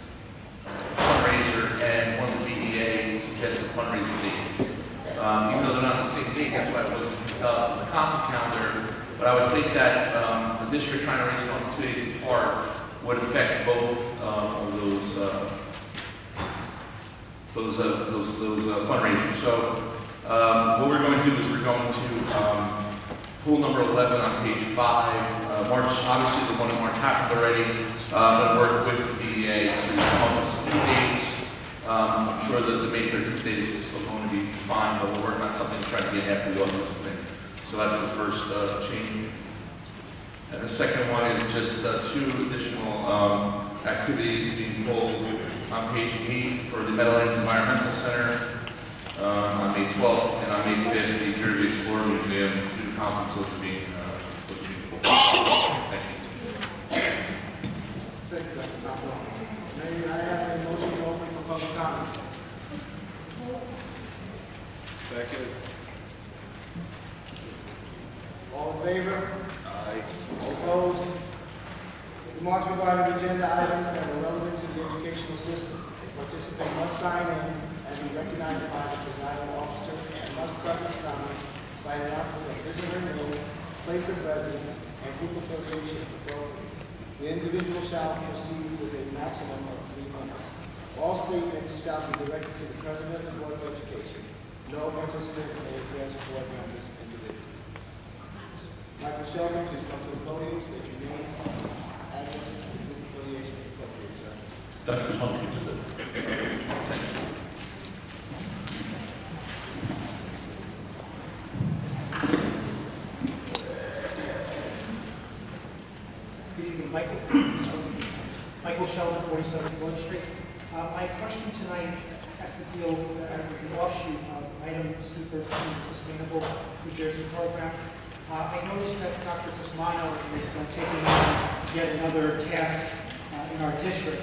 fundraiser and one of the BEA suggested fundraising dates. Even though they're not the same date, that's why it wasn't on the conflict calendar. But I would think that the district trying to raise funds 2 days apart would affect both of those fundraisers. So what we're going to do is we're going to pool number 11 on page 5. March, obviously the one in March happened already. I'm going to work with the BEA to help us with the dates. I'm sure that the May 13th date is still going to be fine, but we'll work on something to try to get after the autism thing. So that's the first change. And the second one is just 2 additional activities being pulled on page 8 for the Meadowlands Environmental Center on May 12th, and on May 5th, the Jersey Explorer Museum student conference will be pulled. Thank you. Thank you, Dr. Tomko. May I have a motion to open for public comment? Second. All in favor? Aye. All opposed? Remarks regarding agenda items that are relevant to the educational system. A participant must sign in and be recognized by the presiding officer and must preface comments by an announcement of his or her name, place of residence, and group affiliation if appropriate. The individual shall proceed with a maximum of 3 minutes. All statements shall be directed to the President of the Board of Education. No participant may address board members individually. Michael Sheldon, please come to the podium, state your name, address, and group affiliation if appropriate, sir. Dr. Small, you did that. Thank you. Good evening, Michael. Michael Sheldon, 47 Village Street. My question tonight has to deal with the offshoot of item C13, the Sustainable New Jersey Program. I noticed that Dr. Cosmano is taking on yet another task in our district.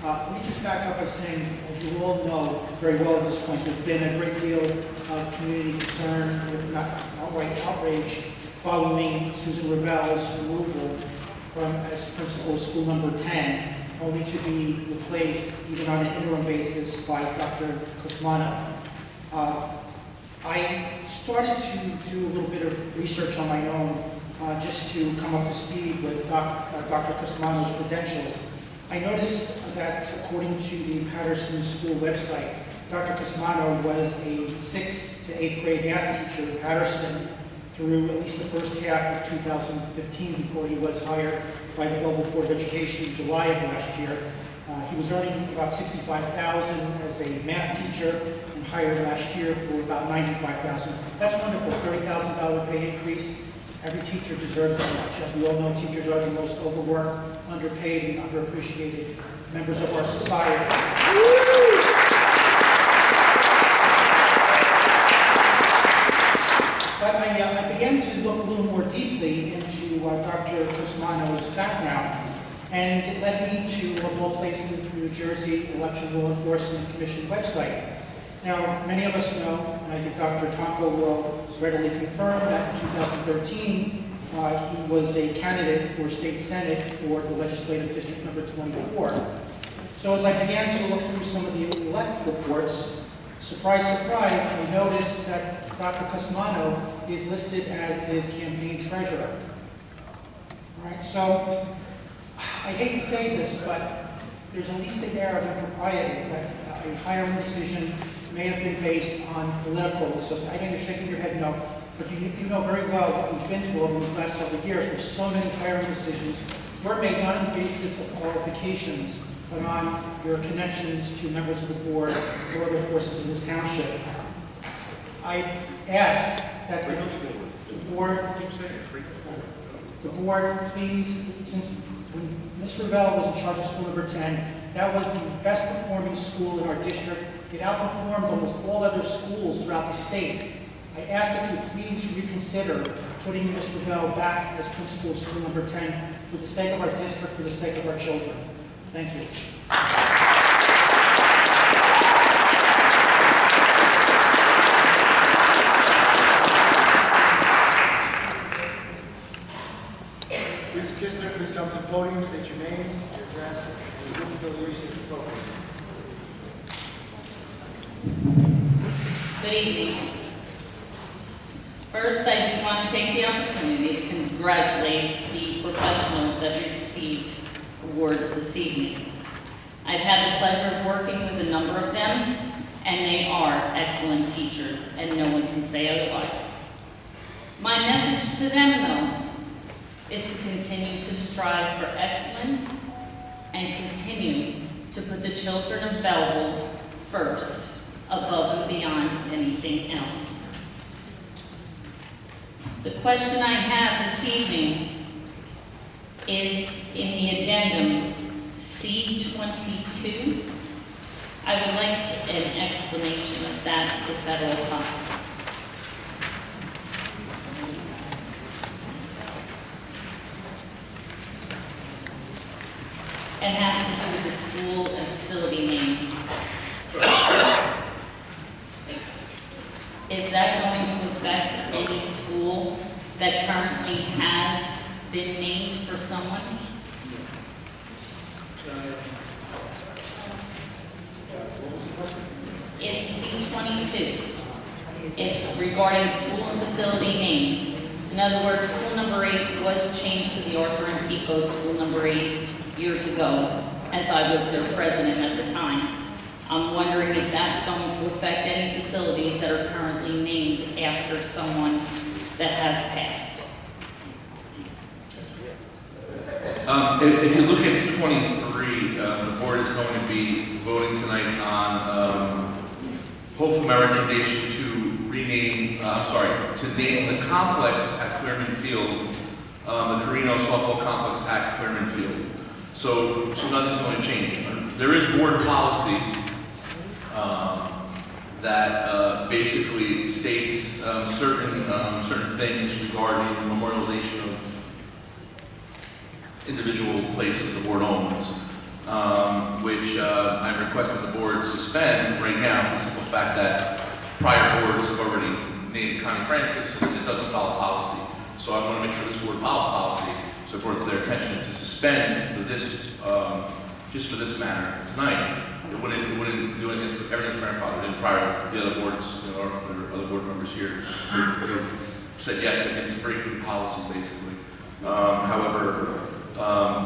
Let me just back up by saying, as you all know very well at this point, there's been a great deal of community concern, if not outright outrage, following Susan Ravel's removal from as principal of school number 10, only to be replaced, even on an interim basis, by Dr. Cosmano. I started to do a little bit of research on my own, just to come up to speed with Dr. Cosmano's credentials. I noticed that according to the Patterson School website, Dr. Cosmano was a 6th to 8th grade math teacher at Patterson through at least the first half of 2015 before he was hired by the Belleville Board of Education in July of last year. He was earning about $65,000 as a math teacher and hired last year for about $95,000. That's wonderful, $30,000 pay increase. Every teacher deserves that much. As we all know, teachers are the most overworked, underpaid, and underappreciated members of our society. But I began to look a little more deeply into Dr. Cosmano's background, and it led me to, of all places, the New Jersey Election Law Enforcement Commission website. Now, many of us know, and I think Dr. Tomko will readily confirm, that in 2013, he was a candidate for State Senate for the Legislative District number 24. So as I began to look through some of the elect reports, surprise, surprise, I noticed that Dr. Cosmano is listed as his campaign treasurer. All right, so I hate to say this, but there's at least an air of impropriety that a hiring decision may have been based on political. So I know you're shaking your head no, but you know very well what we've been through over these last several years, where so many hiring decisions were made not on the basis of qualifications, but on your connections to members of the board or other forces in this township. I ask that the board please, since when Ms. Ravel was in charge of school number 10, that was the best performing school in our district. It outperformed almost all other schools throughout the state. I ask that you please reconsider putting Ms. Ravel back as principal of school number 10 for the sake of our district, for the sake of our children. Thank you. Mr. Kistner, please come to the podium, state your name, your address, and your group affiliation if appropriate. Good evening. First, I do want to take the opportunity to congratulate the professionals that received awards this evening. I've had the pleasure of working with a number of them, and they are excellent teachers, and no one can say otherwise. My message to them, though, is to continue to strive for excellence and continue to put the children of Belleville first, above and beyond anything else. The question I have this evening is in the addendum C-22. I would like an explanation of that, if at all possible. It has to do with the school and facility names. Is that going to affect any school that currently has been named for someone? It's C-22. It's regarding school and facility names. In other words, school number 8 was changed to the Arthur M. Pico School number 8 years ago, as I was their president at the time. I'm wondering if that's going to affect any facilities that are currently named after someone that has passed. If you look at 23, the board is going to be voting tonight on hopeful recommendation to rename, to name the complex at Clearman Field, the Carino Softball Complex at Clearman Field. So nothing's going to change. There is board policy that basically states certain things regarding the memorialization of individual places the board owns, which I'm requesting the board suspend right now for the simple fact that prior boards have already named Connie Francis and it doesn't follow policy. So I want to make sure this board follows policy, so it brought to their attention to suspend for this, just for this matter tonight. It wouldn't do anything, everything's grandfathered in prior to the other boards, you know, or other board members here would have said yes to things breaking policy basically. However,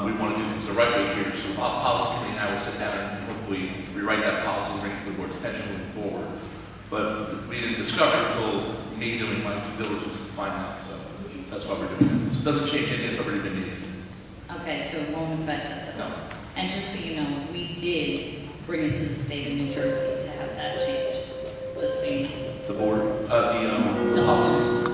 we want to do things the right way here, so policy committee now will sit down and hopefully rewrite that policy and bring it to the board's attention moving forward. But we didn't discover it until me doing my due diligence to find out, so that's why we're doing it. So it doesn't change anything that's already been named. Okay, so it won't affect us at all. And just so you know, we did bring it to the state of New Jersey to have that changed, just so you know. The board, the policies.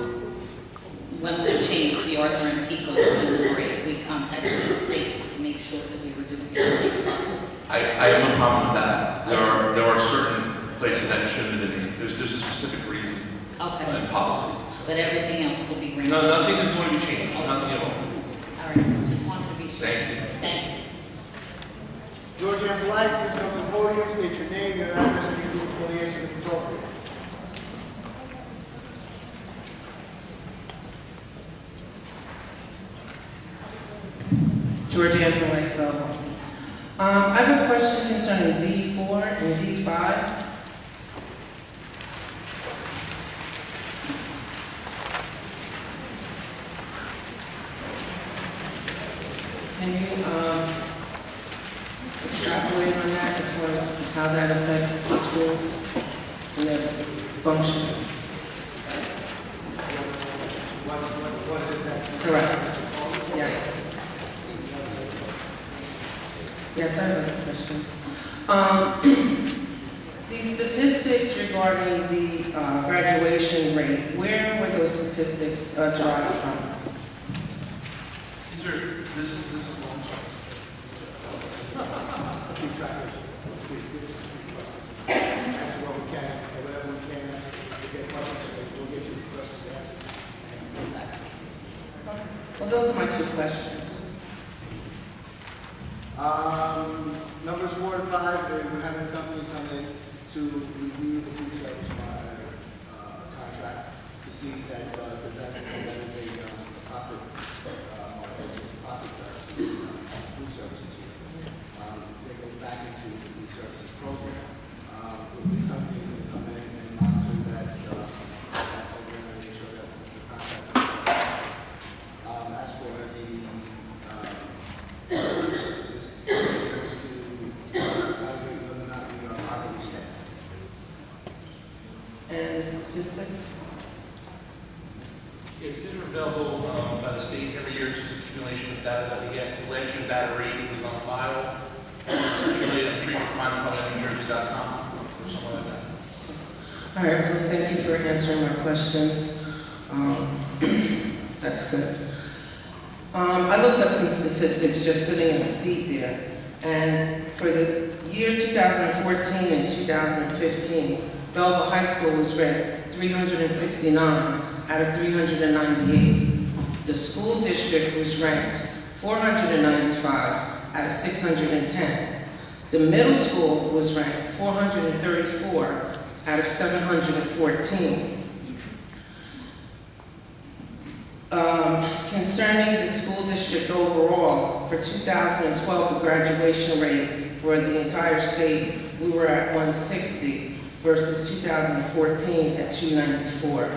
When we changed the Arthur and Pico School number 8, we contacted the state to make sure that we were doing it properly. I have no problem with that. There are certain places that shouldn't have been named. There's a specific reason. Okay. And policy. But everything else will be renewed. No, nothing is going to be changed. Nothing at all. All right, just wanted to be sure. Thank you. Thank you. George M. Polite, please come to the podium, state your name, your address, and your affiliation if appropriate. George M. Polite, Belleville. I have a question concerning D4 and D5. Can you extrapolate on that as far as how that affects the schools and their function? What is that? Correct. Yes. Yes, I have other questions. The statistics regarding the graduation rate, where were those statistics derived from? This is a long story. Keep track of it. Please, give us questions. Answer what we can, and whatever we can answer. We get questions, we'll get you the questions answered. And we'll back. Well, those are my two questions. Numbers 4 and 5, we're having a company come in to review the food service contract to see that that is a profit food services here. They go back into the food services program. This company is going to come in and monitor that program and make sure that the contract is as for the And the statistics? Yeah, these are available by the state every year, just accumulation of data that we get. So last year's data rate was on file. It's accumulated, I'm sure you can find it on NewJersey.com or somewhere like that. All right, well, thank you for answering my questions. That's good. I looked up some statistics just sitting in the seat there. And for the year 2014 and 2015, Belleville High School was ranked 369 out of 398. The school district was ranked 495 out of 610. The middle school was ranked 434 out of 714. Concerning the school district overall, for 2012, the graduation rate for the entire state, we were at 160 versus 2014 at 294.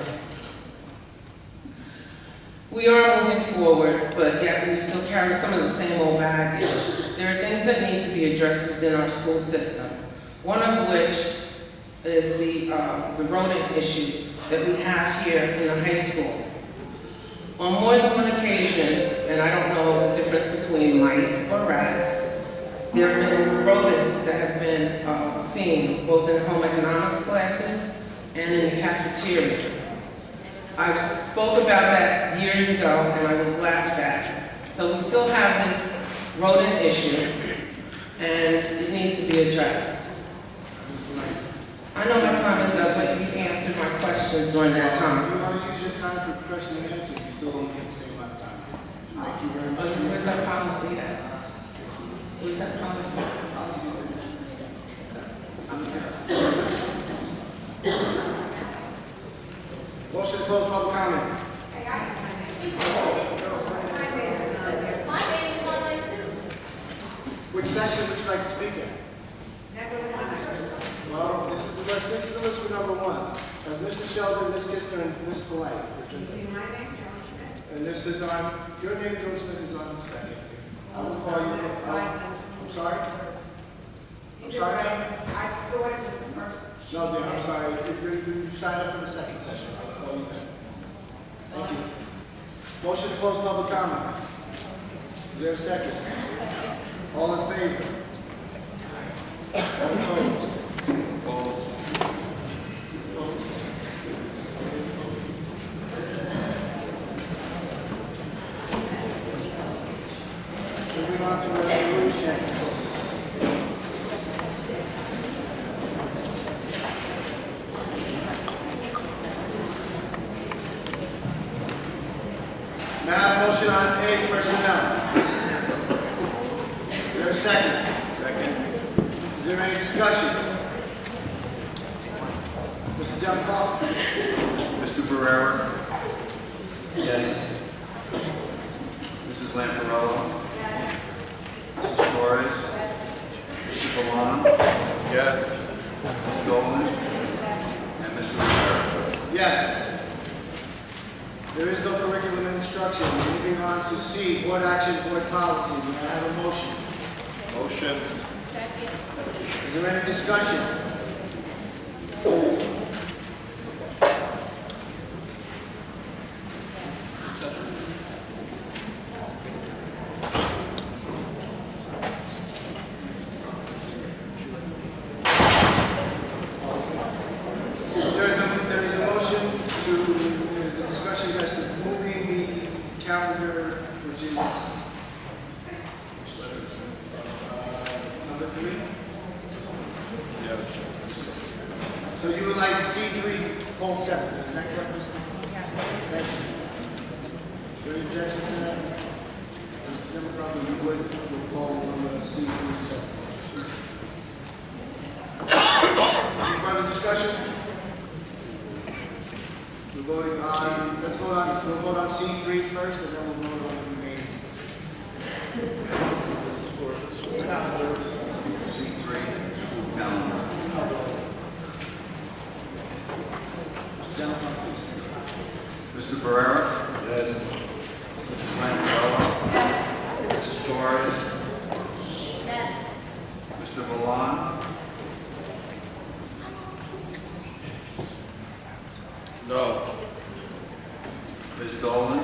We are moving forward, but yet we still carry some of the same old baggage. There are things that need to be addressed within our school system. One of which is the rodent issue that we have here in the high school. On more than one occasion, and I don't know the difference between mice or rats, there have been rodents that have been seen both in home economics classes and in the cafeteria. I spoke about that years ago and I was laughed at. So we still have this rodent issue and it needs to be addressed. I know my time is up, but you answered my questions during that time. If you want to use your time for question and answer, you still only get the same amount of time. Thank you very much. Where's that policy at? Where's that policy? Motion to close public comment. Which session would you like to speak at? Well, this is the list for number one. That's Mr. Sheldon, Ms. Kistner, and Ms. Polite. And this is on, your name, Joe Smith, is on the second. I will call you, I'm sorry? I'm sorry? No, dear, I'm sorry. If you sign up for the second session, I'll call you then. Thank you. Motion to close public comment. Is there a second? All in favor? All opposed? Moving on to resolution. May I have a motion on A, personnel? Is there a second? Second. Is there any discussion? Mr. Demkoff? Mr. Barrera? Yes. Mrs. Lamparello? Yes. Mrs. Torres? Mr. Valon? Yes. Ms. Goldman? And Mr. Rivera? Yes. There is no curriculum and instruction. Moving on to C, board action, board policy. May I have a motion? Motion. Is there any discussion? There is a motion to, there's a discussion as to moving the calendar, which is, which letter is it? Number 3? Yes. So you would like C3 pulled separate, is that correct, Mr.? Yes. Thank you. Are there any objections to that? Mr. Democrat, you would pull number C3 separate. Any further discussion? We're voting on, we'll vote on C3 first, and then we'll vote on the remaining. This is for the school calendar. C3, school calendar. Mr. Democrat, please. Mr. Barrera? Yes. Mrs. Lamparello? Yes. Mrs. Torres? Yes. Mr. Valon? No. Ms. Dolan?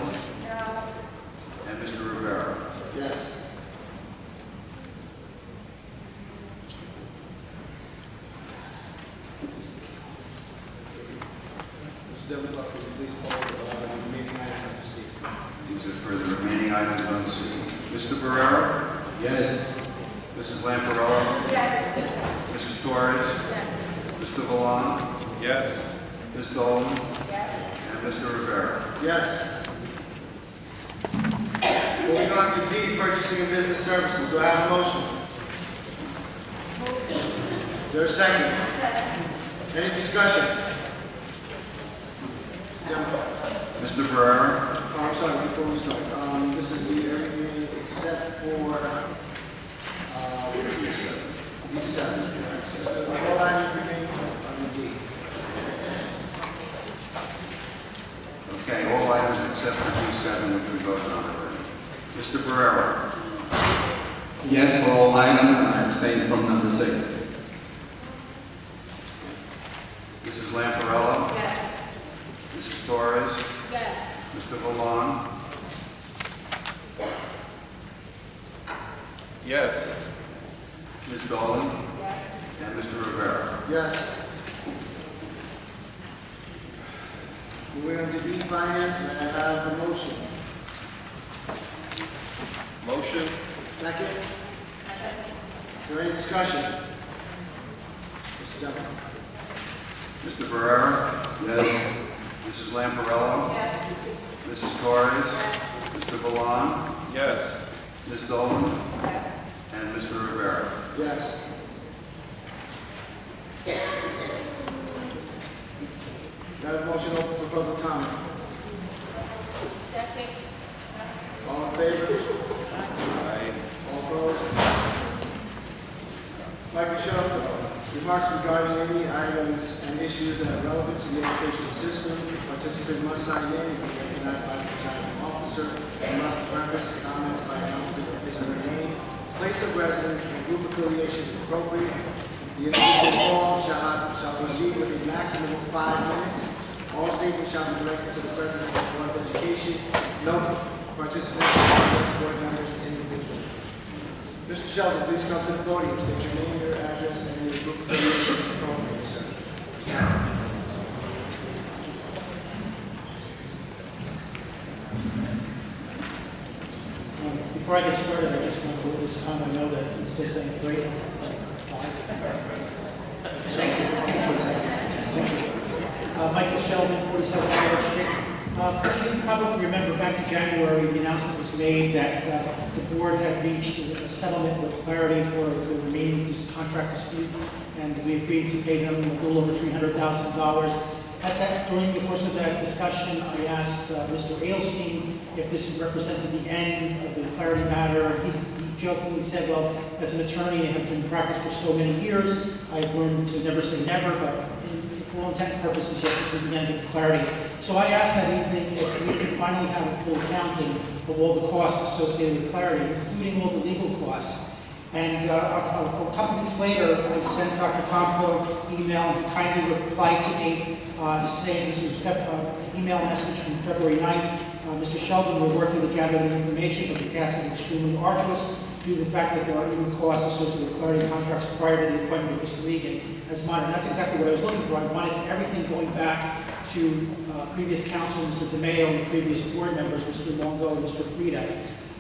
And Mr. Rivera? Yes. Mr. Devlin, could you please poll the remaining items on the C? These are for the remaining items on C. Mr. Barrera? Yes. Mrs. Lamparello? Yes. Mrs. Torres? Mr. Valon? Yes. Ms. Dolan? Yes. And Mr. Rivera? Yes. Moving on to D, purchasing and business services. Do I have a motion? Is there a second? Any discussion? Mr. Demko. Mr. Barrera? Oh, I'm sorry, before we start, this is the everything except for, D7. All items remaining on D. Okay, all items except for D7, which we voted on already. Mr. Barrera? Yes for all items, and I abstain from number 6. Mrs. Lamparello? Yes. Mrs. Torres? Yes. Mr. Valon? Yes. Ms. Dolan? Yes. And Mr. Rivera? Yes. Moving on to E, finance, may I have a motion? Motion? Second? Is there any discussion? Mr. Demko. Mr. Barrera? Yes. Mrs. Lamparello? Yes. Mrs. Torres? Mr. Valon? Yes. Ms. Dolan? Yes. And Mr. Rivera? Yes. Got a motion open for public comment. Second. All in favor? Aye. All opposed? Mike Michelle, remarks regarding any items and issues that are relevant to the educational system. Participant must sign in and be recognized by the presiding officer and must preface comments by announcement of his or her name, place of residence, and group affiliation if appropriate. The individual called shall proceed with a maximum of 5 minutes. All statements shall be directed to the president of the Board of Education. No participants or board members individually. Mr. Sheldon, please come to the podium. State your name, your address, and your group affiliation if appropriate, sir. Before I get started, I just want to let this time, I know that it's still saying great, it's like 5. Thank you. Thank you. Michael Sheldon, 47 George Street. You probably remember back in January, the announcement was made that the board had reached a settlement with Clarity for the remaining contract dispute, and we agreed to pay them a little over $300,000. During the course of that discussion, I asked Mr. Adelstein if this represented the end of the Clarity matter. He jokingly said, well, as an attorney, I have been in practice for so many years, I've learned to never say never, but for all intent and purposes, yes, this was the end of Clarity. So I asked that evening if we could finally have a full accounting of all the costs associated with Clarity, including all the legal costs. And a couple weeks later, I sent Dr. Tomko an email, and he kindly replied to me saying this was an email message from February 9th. Mr. Sheldon, we're working to gather the information, but the task is extremely arduous due to the fact that there are even costs associated with Clarity contracts prior to the appointment of Mr. Regan as monitor. And that's exactly what I was looking for. I wanted everything going back to previous counsel, Mr. DeMayo, and the previous board members, Mr. Longo and Mr. Frida.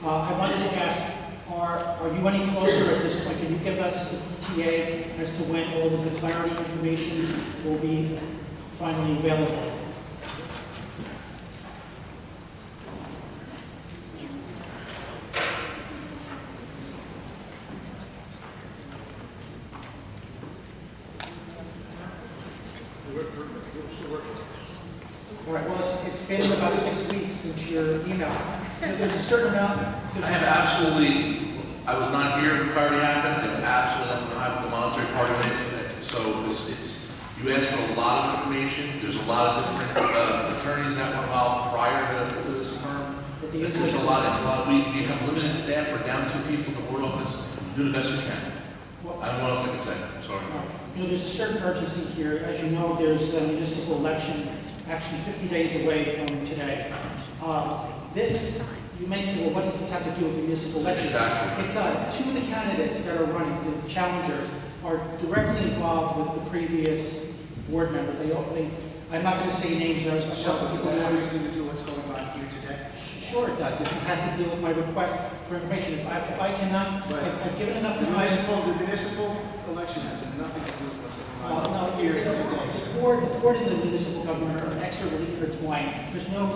I wanted to ask, are you any closer at this point? Can you give us the ETA as to when all of the Clarity information will be finally available? All right, well, it's been about 6 weeks since your email. There's a certain amount. I was not here when Clarity happened. I have absolutely nothing to hide with the monetary part of it. So you asked for a lot of information. There's a lot of different attorneys that were involved prior to this firm. It's a lot. We have limited staff. We're down 2 people at the board office. Do the best we can. I don't know what else I can say. I'm sorry. There's a certain urgency here. As you know, there's a municipal election actually 50 days away from today. This, you may say, well, what does this have to do with the municipal election? Exactly. It does. Two of the candidates that are running, the challengers, are directly involved with the previous board member. I'm not going to say names or Does that have anything to do with what's going on here today? Sure it does. This has to deal with my request for information. If I cannot, I've given enough time. The municipal election has nothing to do with what's going on here today. The board and the municipal government are inexorably intertwined. There's no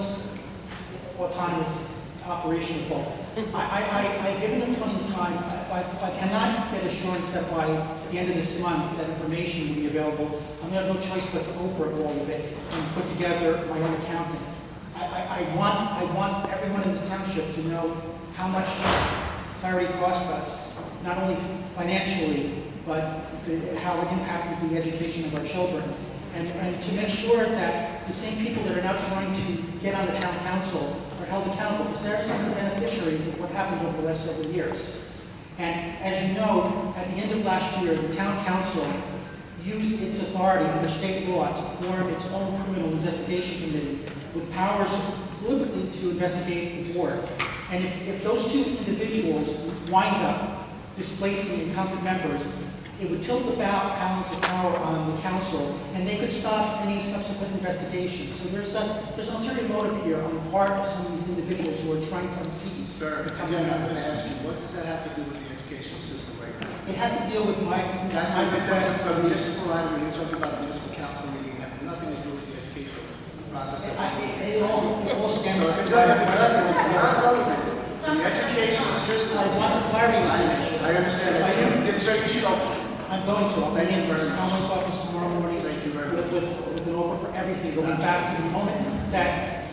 autonomous operation of both. I've given them plenty of time. If I cannot get assurance that by the end of this month that information will be available, I'm going to have no choice but to open all of it and put together my own accounting. I want everyone in this township to know how much clarity cost us, not only financially, but how it impacted the education of our children. And to make sure that the same people that are now trying to get on the town council are held accountable, because they're some of the beneficiaries of what happened over the last several years. And as you know, at the end of last year, the town council used its authority under state law to form its own criminal investigation committee with powers deliberately to investigate the board. And if those two individuals wind up displacing incumbent members, it would tilt the balance of power on the council, and they could stop any subsequent investigation. So there's an ulterior motive here on the part of some of these individuals who are trying to unseat. Sir, again, I'm going to ask you, what does that have to do with the educational system right now? It has to deal with my That's request. a municipal item, when you're talking about a municipal council meeting, it has nothing to do with the educational process. It all stems So if it's not relevant to the educational system. I want clarity on that. I understand that. So you should open. I'm going to. I'll be in the Commonwealth office tomorrow morning. Thank you very much. With an offer for everything, going back to the moment that.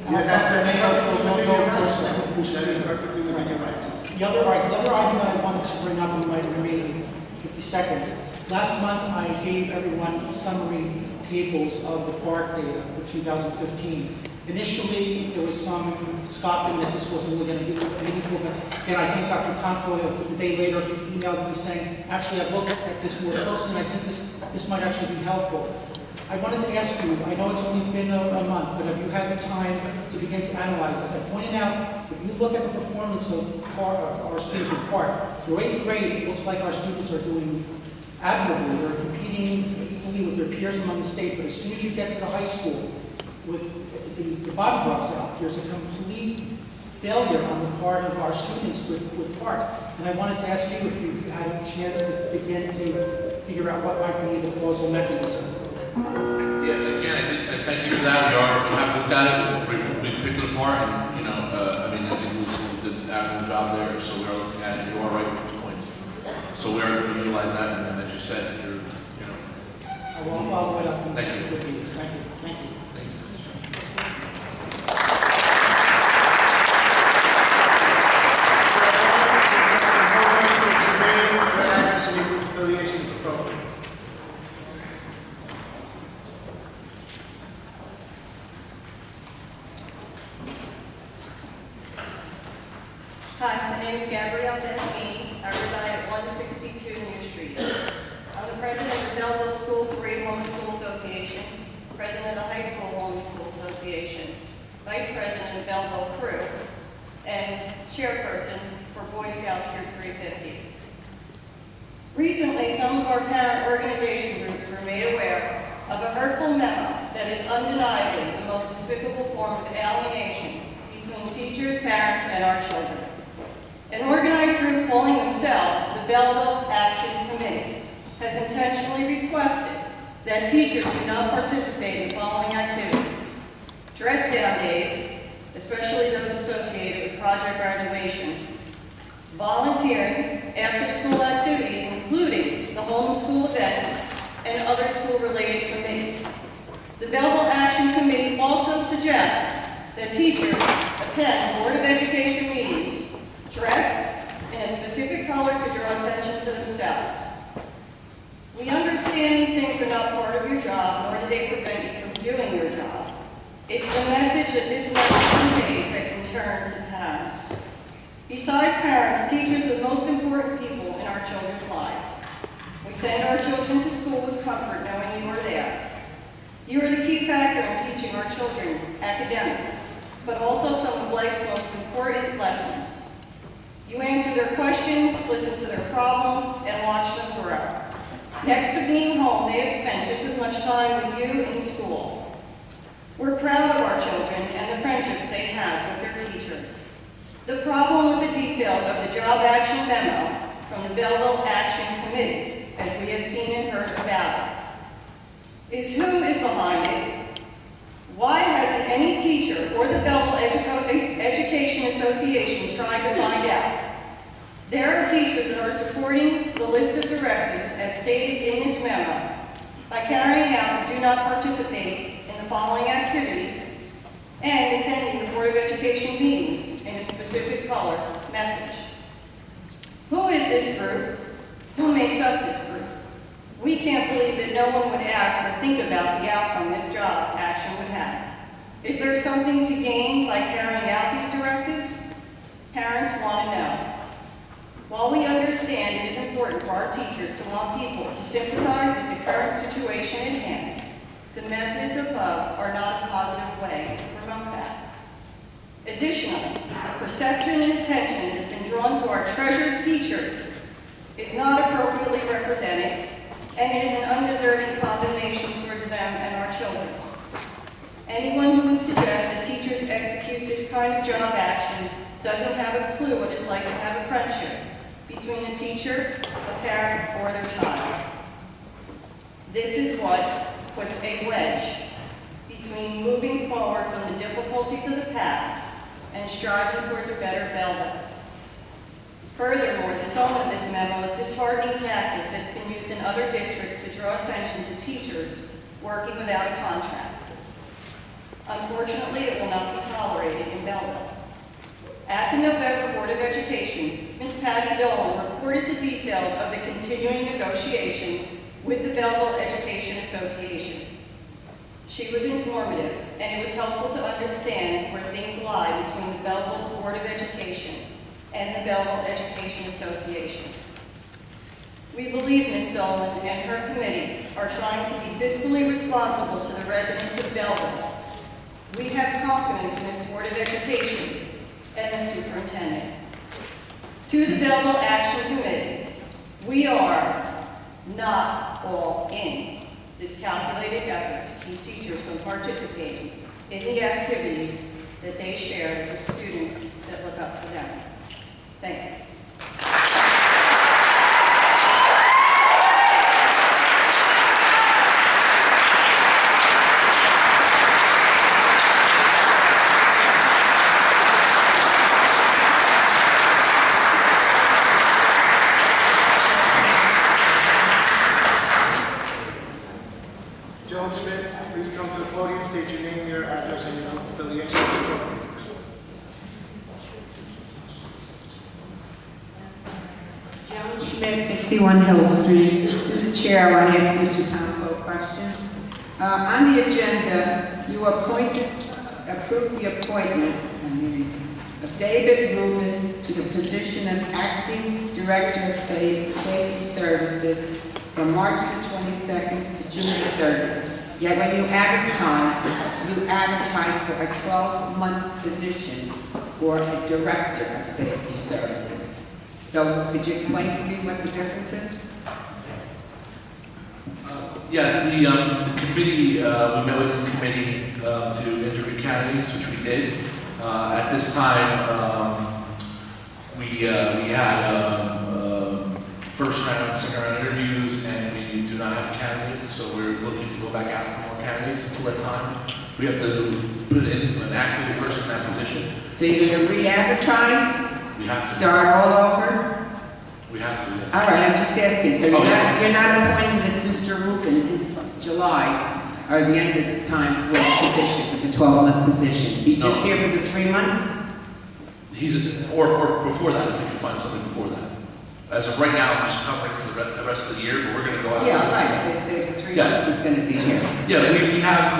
That's perfectly within your rights, sir. That is perfectly within your rights. The other item that I wanted to bring up in my remaining 50 seconds. Last month, I gave everyone summary tables of the park data for 2015. Initially, there was some scoffing that this wasn't really going to be meaningful, but again, I think Dr. Tomko, a day later, he emailed me saying, actually, I've looked at this more closely, and I think this might actually be helpful. I wanted to ask you, I know it's only been a month, but have you had the time to begin to analyze? As I pointed out, if you look at the performance of our students in park, through 8th grade, it looks like our students are doing admirably. They're competing equally with their peers among the state, but as soon as you get to the high school, with the bottom drops out, there's a complete failure on the part of our students with park. And I wanted to ask you if you've had a chance to begin to figure out what might be the causal mechanism. Yeah, again, I thank you for that. We have looked at it. We picked it apart, and I think it was a good admirable job there. So we are looking at it. You are right with those points. So we are going to utilize that, and as you said, I will follow it up. Thank you. Thank you. Thank you. Hi, my name is Gabrielle Benini. I reside at 162 New Street. I'm the president of the Belleville School Free Homeschool Association, president of the High School Homeschool Association, vice president of the Belleville Crew, and chairperson for Boy Scout Troop 350. Recently, some of our parent organization groups were made aware of a hurtful memo that is undeniably the most despicable form of alienation between teachers, parents, and our children. An organized group calling themselves the Belleville Action Committee has intentionally requested that teachers do not participate in the following activities: dress down days, especially those associated with project graduation, volunteering, after-school activities, including the homeschool events and other school-related committees. The Belleville Action Committee also suggests that teachers attend Board of Education meetings dressed in a specific color to draw attention to themselves. We understand these things are not part of your job, nor do they prevent you from doing your job. It's the message that this message conveys that concerns the parents. Besides parents, teachers are the most important people in our children's lives. We send our children to school with comfort knowing you are there. You are the key factor in teaching teaching our children academics, but also some of life's most important lessons. You answer their questions, listen to their problems, and watch them grow. Next to being home, they have spent just as much time with you in school. We're proud of our children and the friendships they have with their teachers. The problem with the details of the job action memo from the Belleville Action Committee, as we have seen and heard about it, is who is behind it. Why hasn't any teacher or the Belleville Education Association tried to find out? There are teachers that are supporting the list of directives as stated in this memo by carrying out the do not participate in the following activities and attending the Board of Education meetings in a specific color message. Who is this group? Who makes up this group? We can't believe that no one would ask or think about the outcome this job action would have. Is there something to gain by carrying out these directives? Parents want to know. While we understand it is important for our teachers to want people to sympathize with the current situation at hand, the methods above are not a positive way to promote that. Additionally, the perception and attention that has been drawn to our treasured teachers is not appropriately represented, and it is an undeserving condemnation towards them and our children. Anyone who would suggest that teachers execute this kind of job action doesn't have a clue what it's like to have a friendship between a teacher, a parent, or their child. This is what puts a wedge between moving forward from the difficulties of the past and striving towards a better Belleville. Furthermore, the tone of this memo is a disheartening tactic that's been used in other districts to draw attention to teachers working without a contract. Unfortunately, it will not be tolerated in Belleville. At the November Board of Education, Ms. Patty Dolan reported the details of the continuing negotiations with the Belleville Education Association. She was informative, and it was helpful to understand where things lie between the Belleville Board of Education and the Belleville Education Association. We believe Ms. Dolan and her committee are trying to be fiscally responsible to the residents of Belleville. We have confidence in this Board of Education and the superintendent. To the Belleville Action Committee, we are not all in this calculated effort to keep teachers from participating in the activities that they share with the students that look up to them. Thank you. Joan Schmidt, please come to the podium, state your name, your address, and your affiliation. Joan Schmidt, 61 Hill Street. Through the chair, I want to ask Mr. Tomko a question. On the agenda, you approved the appointment of David Rubin to the position of Acting Director of Safety Services from March the 22nd to June the 3rd. Yet when you advertise for a 12-month position for a Director of Safety Services. So could you explain to me what the difference is? The committee, we met with the committee to interview candidates, which we did. At this time, we had first round, second round interviews, and we do not have a candidate, so we're looking to go back out for more candidates until that time. We have to put in an active person in that position. So you're going to re-advertise? We have to. Start all over? We have to, yeah. All right, I'm just asking. So you're not appointing this Mr. Rubin in July, or the end of the time for the position, for the 12-month position. He's just here for the 3 months? Or before that, if we can find something before that. As of right now, I'm just covering for the rest of the year, but we're going to go out. Yeah, right. They say the 3 months he's going to be here. Yeah, we have,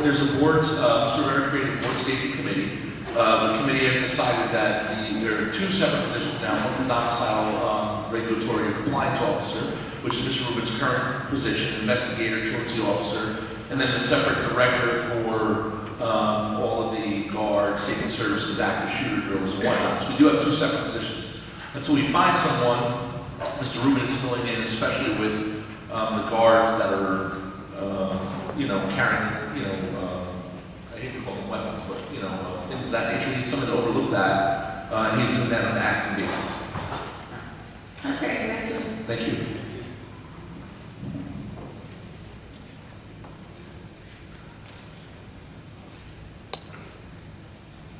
there's a board, Mr. Rivera created a board safety committee. The committee has decided that there are 2 separate positions now, one for domicile regulatory or compliance officer, which is Mr. Rubin's current position, investigator, truancy officer, and then a separate director for all of the guard, safety services, active shooter drills and whatnot. So we do have two separate positions. Until we find someone, Mr. Rubin is filling in, especially with the guards that are, carrying, I hate to call them weapons, but, things of that nature. We need someone to overlook that, and he's doing that on an active basis. Okay, thank you. Thank you.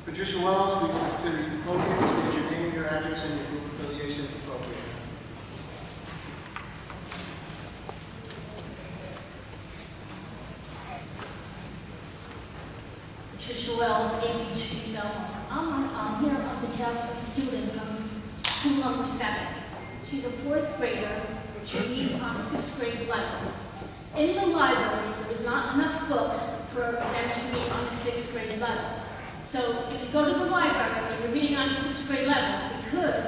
Patricia Wells, please come to the podium, state your name, your address, and your group affiliation if appropriate. Patricia Wells, ABG Belleville. I'm here on behalf of a student from school number 7. She's a 4th grader. She reads on a 6th grade level. In the library, there was not enough books for them to read on the 6th grade level. So if you go to the library and you're reading on the 6th grade level, because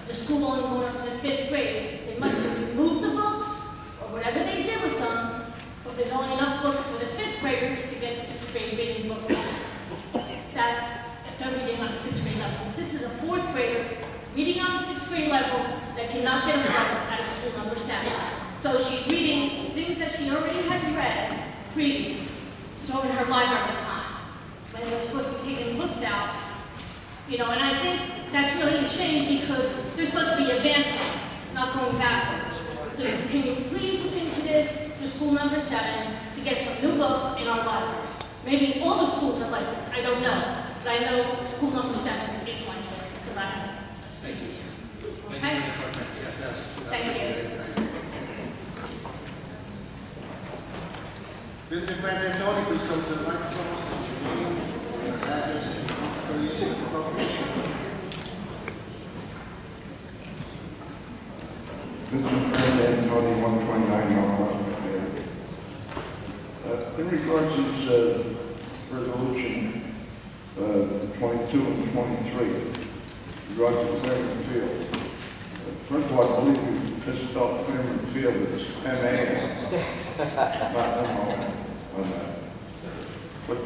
the school only going up to the 5th grade, they must have removed the books or whatever they did with them, but there's only enough books for the 5th graders to get 6th grade reading books. If they're reading on the 6th grade level. This is a 4th grader reading on the 6th grade level that cannot get a book out of school number 7. So she's reading things that she already has read previous during her library time, when they're supposed to be taking books out. And I think that's really a shame because they're supposed to be advancing, not going backwards. So can you please look into this for school number 7 to get some new books in our library? Maybe all the schools are like this, I don't know. But I know school number 7 is like this because I have it. Thank you. Okay? Thank you. Vincent Frantantoni, please come to the microphone, state your name, your address, and your affiliation if appropriate. Vincent Frantantoni, 129 Mount Prospect Ave. In regards to this resolution 22 and 23, regarding Clearman Field. First of all, I believe you misspelled Clearman Field as M-A-N, not M-O-N on that. But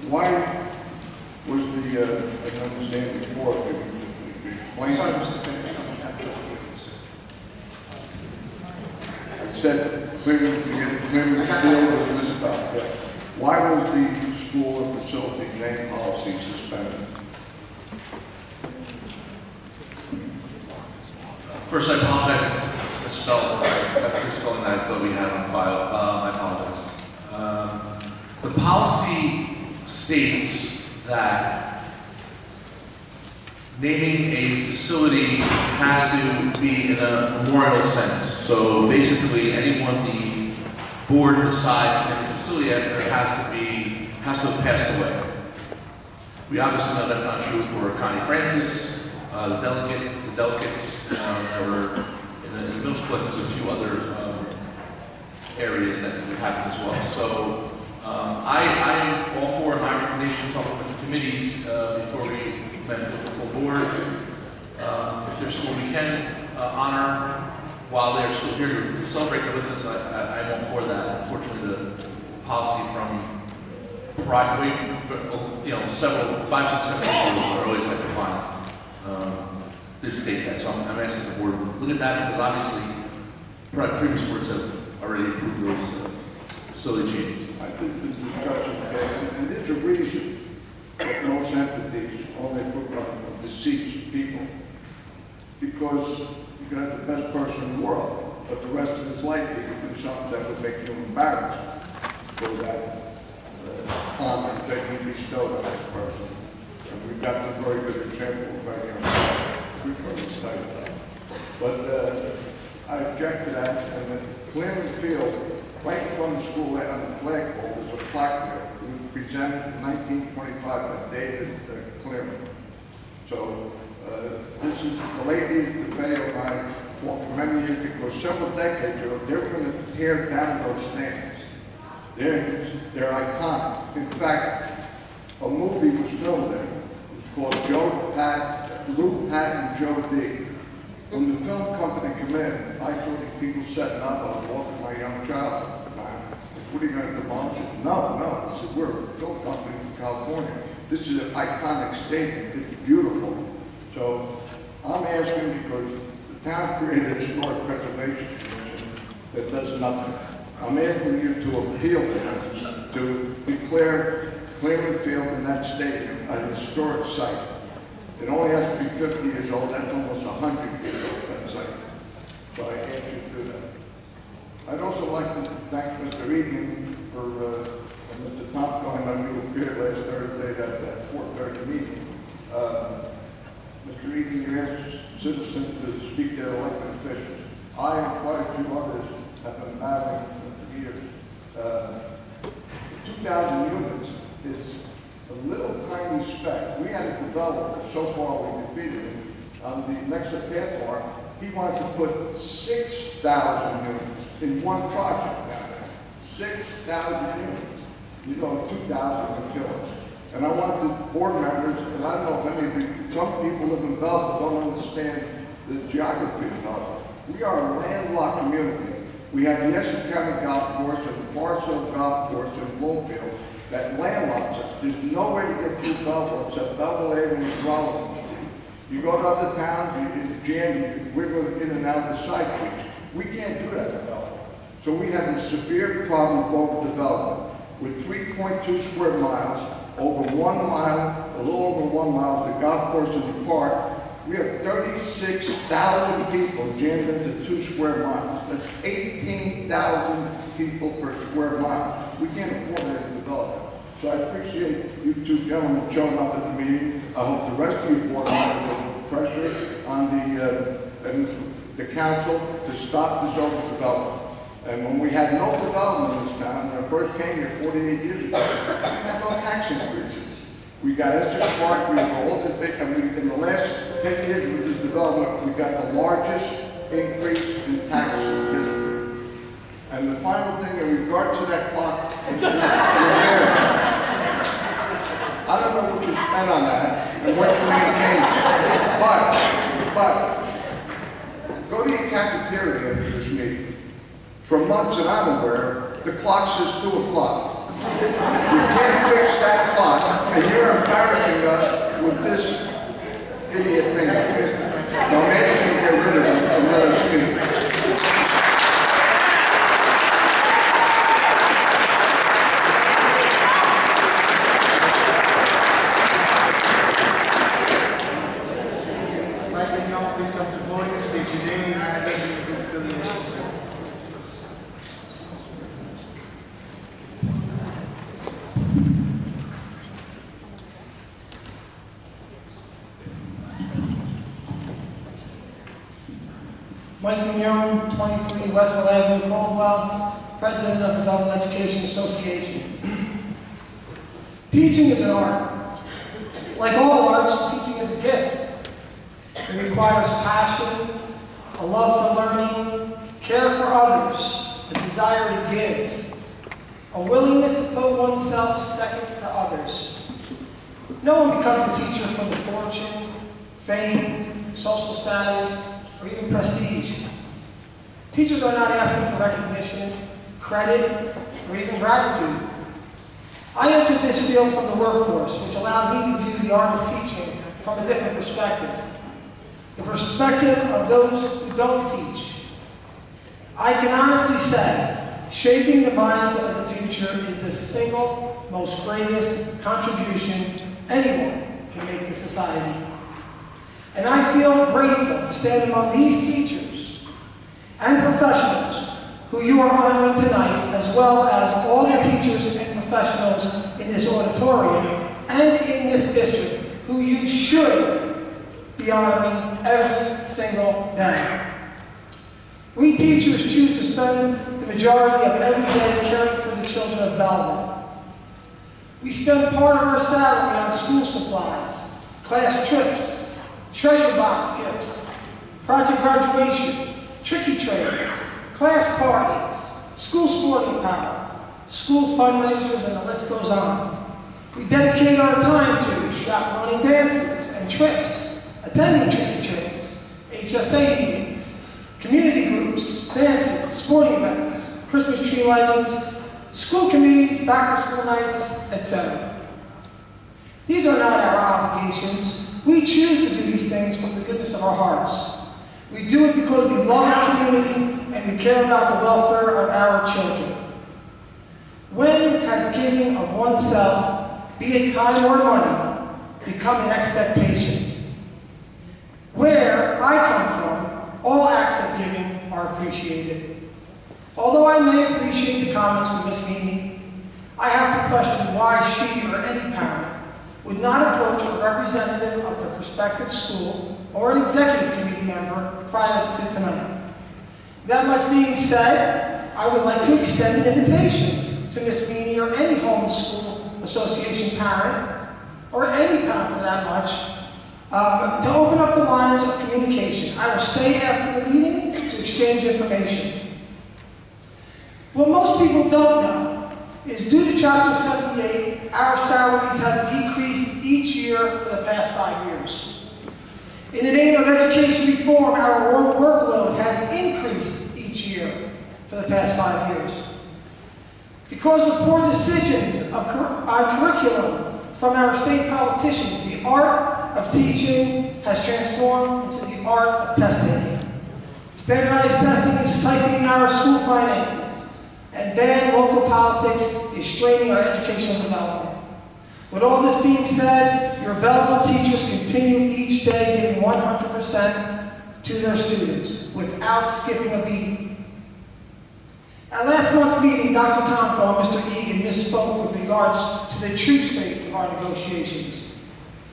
why was the, I can understand before, could you explain? Sorry, Mr. Frantantoni, I'm trying to hear you, sir. I said Clearman Field was misspelled, yeah. Why was the school and facility name policy suspended? First, I apologize if it's misspelled. That's the spelling that I thought we had on file. I apologize. The policy states that naming a facility has to be in a memorial sense. So basically, anyone the board decides to name a facility after has to have passed away. We obviously know that's not true for Connie Francis. The delegates that were in the middle school, there's a few other areas that happen as well. So I'm all for my recommendation, talking with the committees before we met with the full board. If there's someone we can honor while they're still here to celebrate with us, I'm all for that. Unfortunately, the policy from several, 5, 6, 7 years ago, or always like to find. Did state that, so I'm asking the board look at that because obviously previous boards have already approved those facility changes. I think the discussion, and there's a reason that most entities only put on deceased people, because you got the best person in the world, but the rest of his life you could do something that would make you embarrassed for that honor that you bestowed on that person. And we've got some very good examples right here. But I object to that, and the Clearman Field, right in front of the school on the flagpole, there's a plaque there. It was presented in 1925 by David Clearman. So this is the lady, the mayor, and I fought for many years because several decades ago, they were going to tear down those stands. They're iconic. In fact, a movie was filmed there. It was called Luke, Pat, and Joe D. When the film company came in, I saw these people setting up. I was walking my young child at the time, was No. I said, we're a film company from California. This is an iconic stadium. It's beautiful. So I'm asking because the town created a historic preservation commission that does nothing. I'm asking you to appeal to them to declare Cleveland Field and that stadium a historic site. It only has to be 50 years old. That's almost 100 years old, that site. So I ask you to do that. I'd also like to thank Mr. Egan for, and Mr. Tomko, I know you appeared last Thursday at that 4:30 meeting. Mr. Egan, you asked citizens to speak to their elected officials. I and quite a few others have been battling for years. 2,000 units is a little tiny speck. We had a developer, so far we defeated him, next to Pathmark, he wanted to put 6,000 units in one project down there. 6,000 units. You know, 2,000 would kill us. And I want the board members, and I don't know if any of you, some people live in Belleville don't understand the geography of Belleville. We are a landlocked community. We have the Essex County Golf Course and the Forest Hill Golf Course in Bloomfield that landlocks us. There's no way to get through Belleville except Belleville Avenue and Rollins Street. You go to other towns, you jam, you wiggle in and out of the side streets. We can't do that in Belleville. So we have a severe problem of overdevelopment. With 3.2 square miles, over 1 mile, a little over 1 mile, the golf course in the park, we have 36,000 people jammed into 2 square miles. That's 18,000 people per square mile. We can't afford that to develop. So I appreciate you two gentlemen showing up at the meeting. I hope the rest of you board members will put pressure on the council to stop this overdevelopment. And when we had no development in this town, when I first came here 48 years ago, we had no tax increases. We got Essex Park, we were all the big, and in the last 10 years with this development, we got the largest increase in tax in history. And the final thing in regard to that clock, I don't know what you spent on that and what you maintained, but go to your cafeteria after this meeting. For months that I'm aware, the clock says 2 o'clock. You can't fix that clock, and you're embarrassing us with this idiot thing. So I'm asking you to get rid of it and let us speak. Please come to the podium, state your name, your address, and your group affiliations. Mike Mignon, 23 Westville Avenue, Caldwell, President of the Belleville Education Association. Teaching is an art. Like all arts, teaching is a gift. It requires passion, a love for learning, care for others, a desire to give, a willingness to put oneself second to others. No one becomes a teacher for the fortune, fame, social status, or even prestige. Teachers are not asking for recognition, credit, or even gratitude. I entered this field from the workforce, which allows me to view the art of teaching from a different perspective. The perspective of those who don't teach. I can honestly say, shaping the minds of the future is the single most greatest contribution anyone can make to society. And I feel grateful to stand among these teachers and professionals who you are honoring tonight, as well as all the teachers and professionals in this auditorium and in this district who you should be honoring every single day. We teachers choose to spend the majority of every day caring for the children of Belleville. We spend part of our salary on school supplies, class trips, treasure box gifts, project graduation, tricky trays, class parties, school sporting power, school fundraisers, and the list goes on. We dedicate our time to chaperoning dances and trips, attending tricky trays, HSA meetings, community groups, dances, sporting events, Christmas tree lightings, school committees, back-to-school nights, etc. These are not our obligations. We choose to do these things from the goodness of our hearts. We do it because we love our community and we care about the welfare of our children. When has giving of oneself, be it time or money, become an expectation? Where I come from, all acts of giving are appreciated. Although I may appreciate the comments from Ms. Meany, I have to question why she or any parent would not approach a representative of the prospective school or an executive committee member prior to tonight. That much being said, I would like to extend an invitation to Ms. Meany or any homeschool association parent, or any parent for that much, to open up the lines of communication. I will stay after the meeting to exchange information. What most people don't know is due to Chapter 78, our salaries have decreased each year for the past 5 years. In the name of education reform, our workload has increased each year for the past 5 years. Because of poor decisions on curriculum from our state politicians, the art of teaching has transformed into the art of test taking. Standardized testing is siphoning our school finances, and bad local politics is straining our educational development. With all this being said, your Belleville teachers continue each day giving 100% to their students without skipping a beat. At last month's meeting, Dr. Tomko and Mr. Egan misspoke with regards to the true state of our negotiations.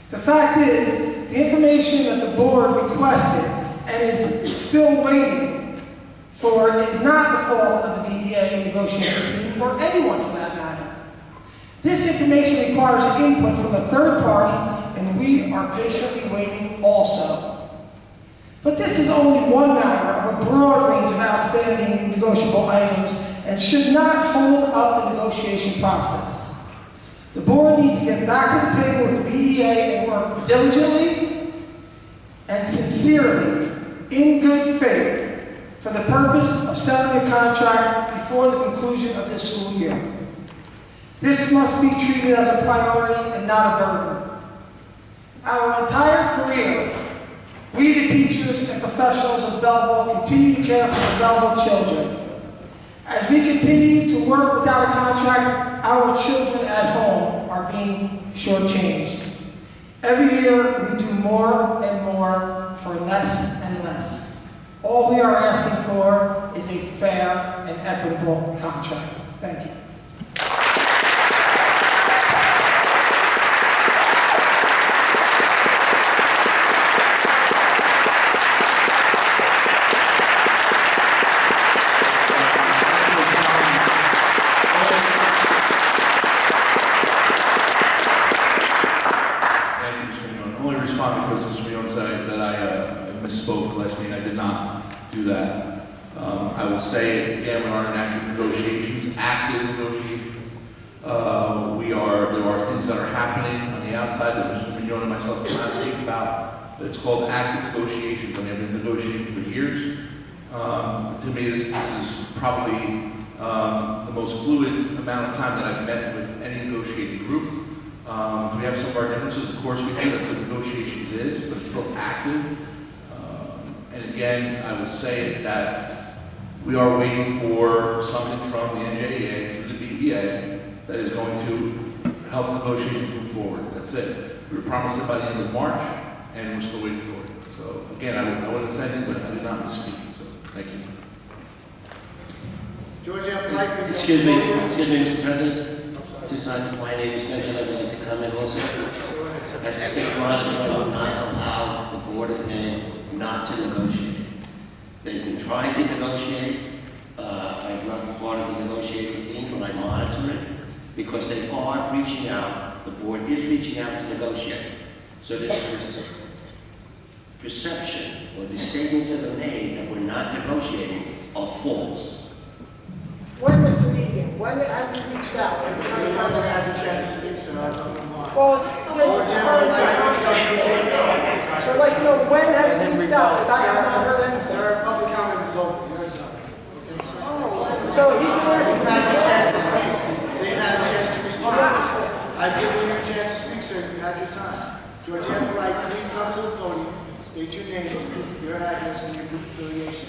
The fact is, the information that the board requested and is still waiting for is not the fault of the BEA negotiation team, or anyone for that matter. This information requires input from a third party, and we are patiently waiting also. But this is only one matter of a broad range of outstanding negotiable items and should not hold up the negotiation process. The board needs to get back to the table with the BEA and work diligently and sincerely, in good faith, for the purpose of settling a contract before the conclusion of this school year. This must be treated as a priority and not a burden. Our entire career, we the teachers and professionals of Belleville continue to care for the Belleville children. As we continue to work without a contract, our children at home are being shortchanged. Every year we do more and more for less and less. All we are asking for is a fair and equitable contract. Thank you. Misspoke last meeting. I did not do that. I will say again, we are in active negotiations. There are things that are happening on the outside that Mr. Mignon and myself cannot speak about. But it's called active negotiations. I mean, I've been negotiating for years. To me, this is probably the most fluid amount of time that I've met with any negotiating group. Do we have some of our differences? Of course we do. That's what negotiations is, but it's still active. And again, I will say that we are waiting for something from the NJEA through the BEA that is going to help negotiations move forward. That's it. We were promised it by the end of March, and we're still waiting for it. So again, I wouldn't say anything, but I did not misspeak. So thank you. Georgia, I'd like to... Excuse me, Mr. President. Since my name is mentioned, I would like to comment also. As a state manager, I would not allow the Board of Ed not to negotiate. They've been trying to negotiate. I'm not part of the negotiating team, but I monitor it because they are reaching out. The board is reaching out to negotiate. So this perception or the statements that are made that we're not negotiating are false. When, Mr. Egan, when have you reached out? I'm trying to find out how to chance to speak, so I don't know why. Well, so I'd like to know, when have you reached out? Because I have not heard anything. Sir, public comment is over. You're done. Okay, sir? So he can answer. You've had your chance to speak. I've given you a chance to speak, sir. You've had your time. Georgiana Polite, please come to the podium, state your name, your address, and your group affiliation.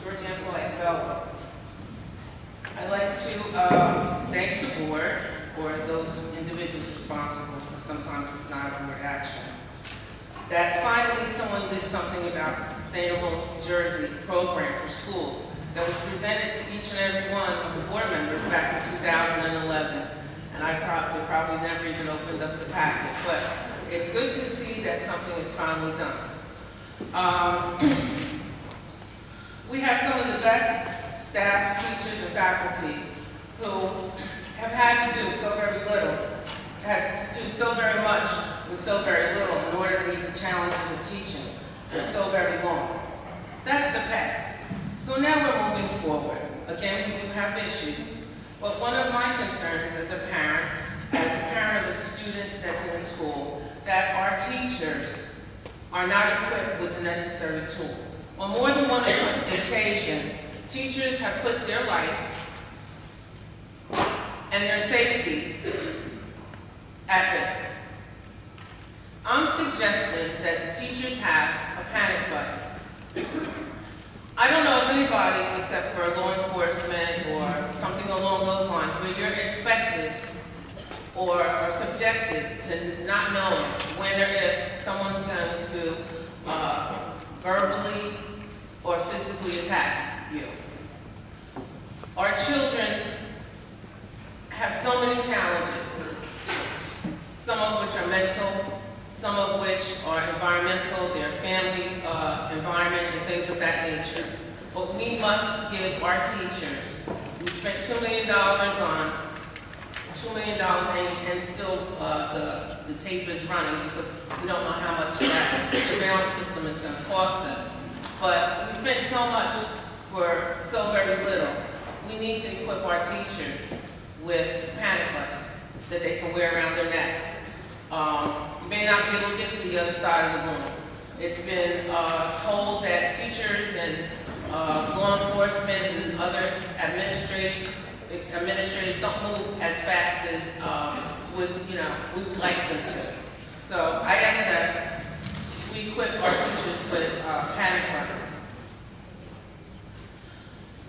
Georgiana Polite, Belleville. I'd like to thank the board or those individuals responsible, because sometimes it's not a board action, that finally someone did something about the Sustainable Jersey program for schools that was presented to each and every one of the board members back in 2011. And I probably never even opened up the packet, but it's good to see that something is finally done. We have some of the best staff, teachers, and faculty who have had to do so very little, had to do so very much with so very little in order to meet the challenges of teaching for so very long. That's the past. So now we're moving forward. Again, we do have issues, but one of my concerns as a parent of a student that's in school, that our teachers are not equipped with the necessary tools. On more than one occasion, teachers have put their life and their safety at risk. I'm suggesting that the teachers have a panic button. I don't know of anybody, except for law enforcement or something along those lines, where you're expected or subjected to not knowing when or if someone's going to verbally or physically attack you. Our children have so many challenges, some of which are mental, some of which are environmental, their family environment and things of that nature. But we must give our teachers, we spent $2 million on $2 million and still the tape is running because we don't know how much that surveillance system is going to cost us. But we spent so much for so very little. We need to equip our teachers with panic buttons that they can wear around their necks. You may not be able to get to the other side of the room. It's been told that teachers and law enforcement and other administrators don't move as fast as we would like them to. So I ask that we equip our teachers with panic buttons.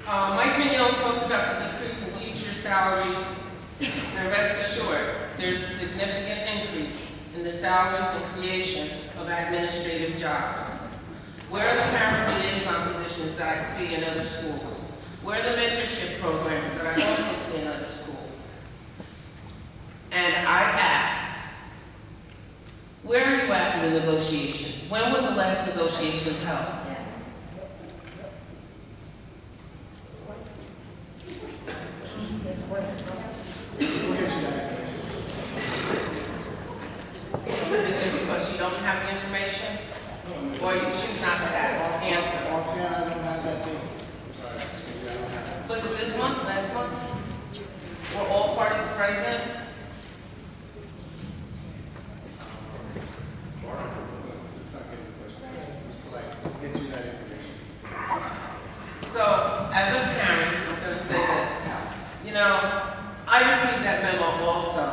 Mike Mignon talks about the decrease in teacher salaries, and rest assured, there's a significant increase in the salaries and creation of administrative jobs. Where are the parent liaison positions that I see in other schools? Where are the mentorship programs that I also see in other schools? And I ask, where are you at in the negotiations? When was the last negotiations held? We'll get you that information. Is it because you don't have the information? Or you choose not to answer? Offhand, I don't have that date. I'm sorry, excuse me, I don't have it. Was it this month, last month? Were all parties present? Let's not get into the question. Ms. Polite, we'll get you that information. So, as a parent, I'm going to say this. I received that memo also.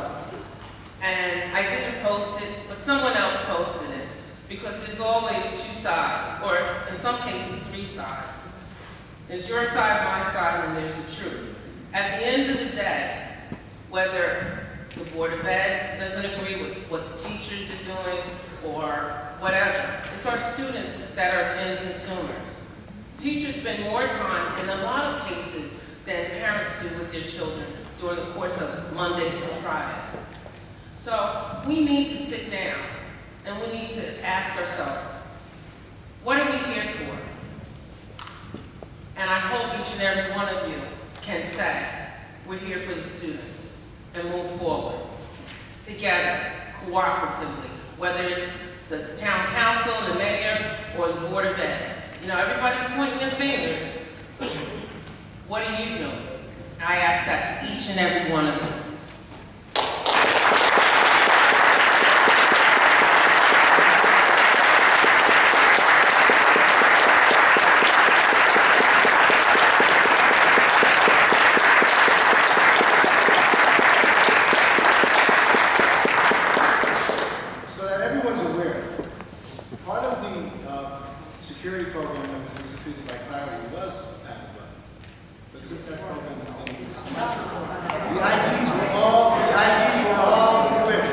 And I didn't post it, but someone else posted it. Because there's always two sides, or in some cases, three sides. There's your side, my side, and there's the truth. At the end of the day, whether the Board of Ed doesn't agree with what the teachers are doing or whatever, it's our students that are the end consumers. Teachers spend more time, in a lot of cases, than parents do with their children during the course of Monday through Friday. So we need to sit down and we need to ask ourselves, what are we here for? And I hope each and every one of you can say, we're here for the students and move forward together, cooperatively, whether it's the town council, the mayor, or the Board of Ed. Everybody's pointing their fingers. What are you doing? I ask that to each and every one of you. security program that was instituted by Clarity was panic button. But since that program has been dismantled, the IDs were all equipped.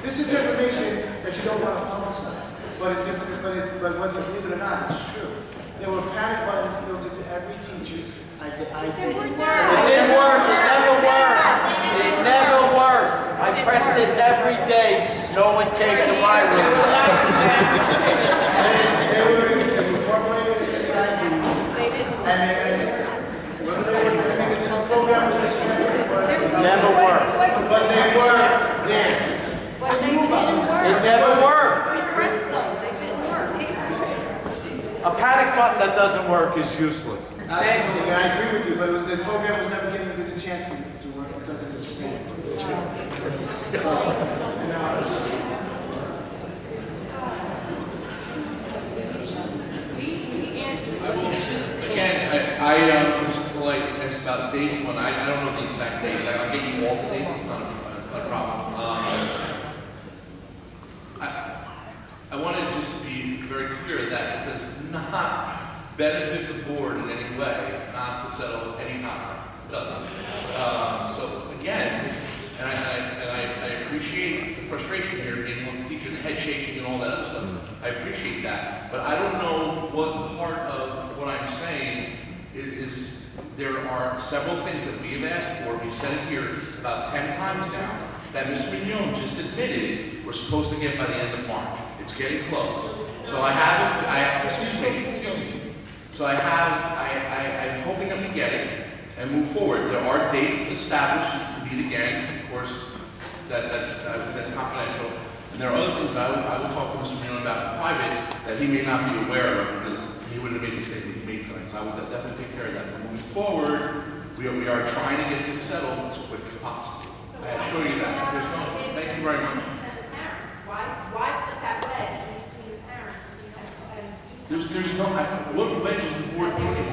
This is information that you don't want to publicize, but whether you believe it or not, it's true. There were panic buttons built into every teacher's ID. It didn't work. It never worked. It never worked. I pressed it every day. No one came to my room. They were incorporated into the IDs, and whether they were, I mean, the program was dismantled. Never worked. But they were there. It never worked. A panic button that doesn't work is useless. Absolutely, I agree with you, but the program was never given a chance to work because it was dismantled. Again, I was polite and asked about dates. When I don't know the exact dates. I'll get you all the dates. It's not a problem. I want to just be very clear that it does not benefit the board in any way not to settle any contract. It doesn't. So again, and I appreciate the frustration here, being one's teacher, the head shaking and all that other stuff. I appreciate that, but I don't know what part of what I'm saying is there are several things that we have asked for. We've said it here about 10 times now that Mr. Mignon just admitted we're supposed to get by the end of March. It's getting close. So I'm hoping that we get it and move forward. There are dates established to meet again. Of course, that's confidential. And there are other things I will talk to Mr. Mignon about in private that he may not be aware of because he wouldn't have made the statement he made tonight. So I will definitely take care of that. But moving forward, we are trying to get this settled as quick as possible. I assure you that. Thank you very much. Why put that wedge in between the parents and There's no, what wedge is the board thinking?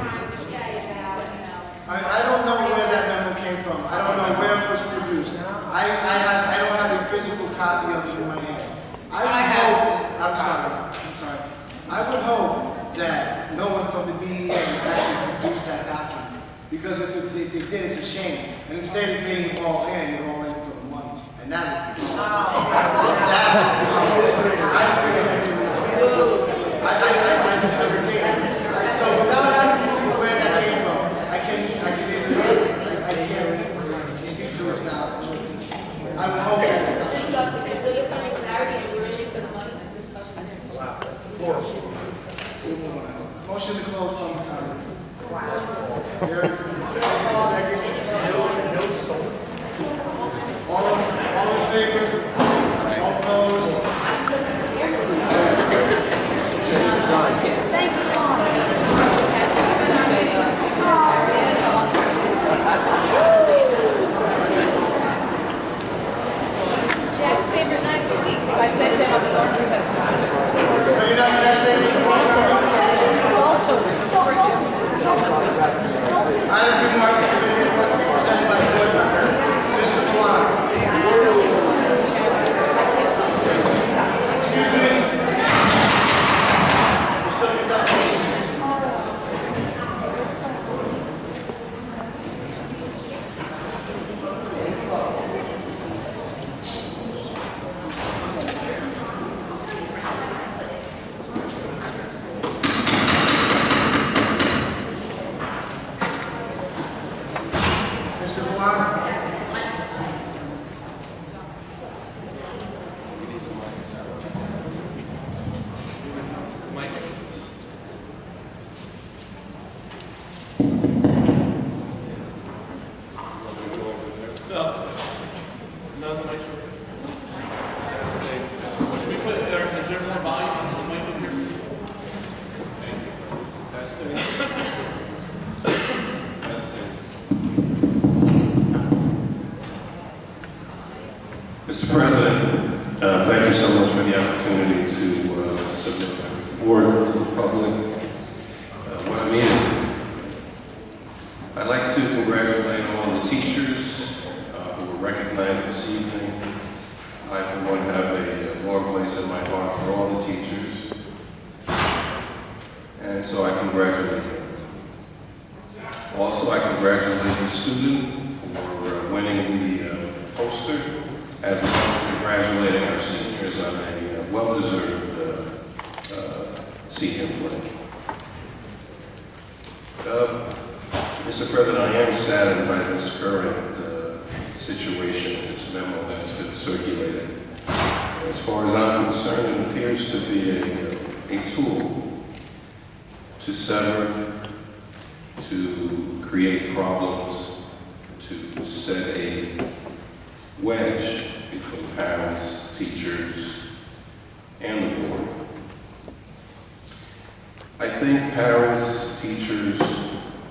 I don't know where that memo came from. I don't know where it was produced. I don't have a physical copy of it in my hand. I'm sorry. I would hope that no one from the BEA actually produced that document. Because if they did, it's a shame. And instead of being all in, you're all in for the money. And that would be So without having proof where that came from, I can't speak to it now. I would hope that's not. Motion to close public comment. Second. All in favor? All opposed? Thank you. Jack's favorite night of the week. I said to him, I'm sorry. So you're not saying items, remarks, and committee reports to be presented by the board member. Mr. Milano. Excuse me. We're still conducting. Mr. Milano. Is there more volume on this mic up here? Mr. President, thank you so much for the opportunity to submit my report to the public. What I mean, I'd like to congratulate all the teachers who were recognized this evening. I, for one, have a warm place in my heart for all the teachers. And so I congratulate them. Also, I congratulate the student for winning the poster, as well as congratulating our seniors on a well-deserved senior play. Mr. President, I am saddened by this current situation, this memo that's been circulated. As far as I'm concerned, it appears to be a tool to sever, to create problems, to set a wedge between parents, teachers, and the board. I think parents, teachers,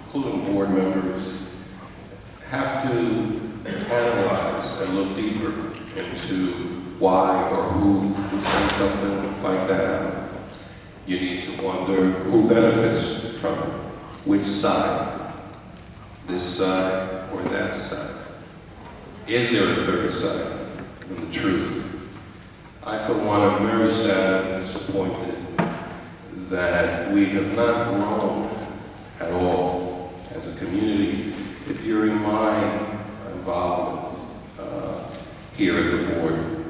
including board members, have to analyze and look deeper into why or who would send something like that out. You need to wonder who benefits from it, which side, this side or that side. Is there a third side in the truth? I, for one, am very sad and disappointed that we have not grown at all as a community during my involvement here at the board.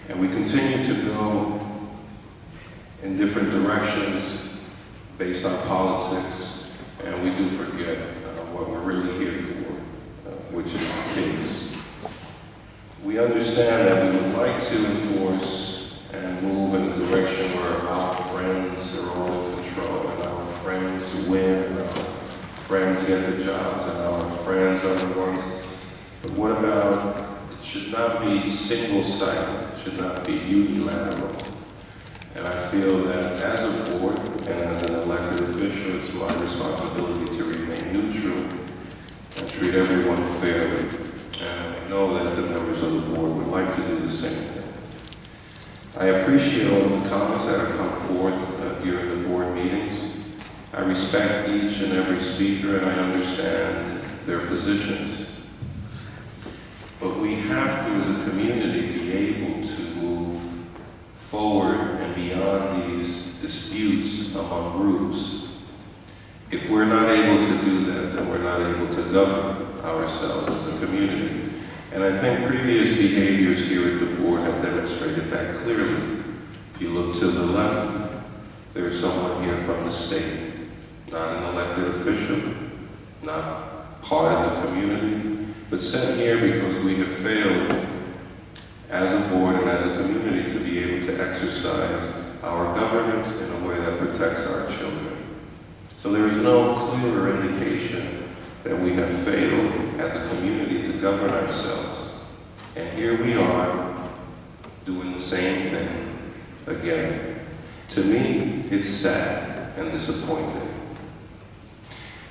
And we continue to go in different directions based on politics, and we do forget what we're really here for, which is the kids. We understand that we would like to enforce and move in a direction where our friends are all in control, and our friends win, and our friends get the jobs, and our friends are the ones. But what about, it should not be single-sided, it should not be unilateral. And I feel that as a board and as an elected official, it's my responsibility to remain neutral and treat everyone fairly. And I know that the members of the board would like to do the same thing. I appreciate all the comments that have come forth during the board meetings. I respect each and every speaker, and I understand their positions. But we have to, as a community, be able to move forward and beyond these disputes among groups. If we're not able to do that, then we're not able to govern ourselves as a community. And I think previous behaviors here at the board have demonstrated that clearly. If you look to the left, there's someone here from the state, not an elected official, not part of the community, but sent here because we have failed as a board and as a community to be able to exercise our governance in a way that protects our children. So there is no clearer indication that we have failed as a community to govern ourselves. And here we are doing the same thing again. To me, it's sad and disappointing.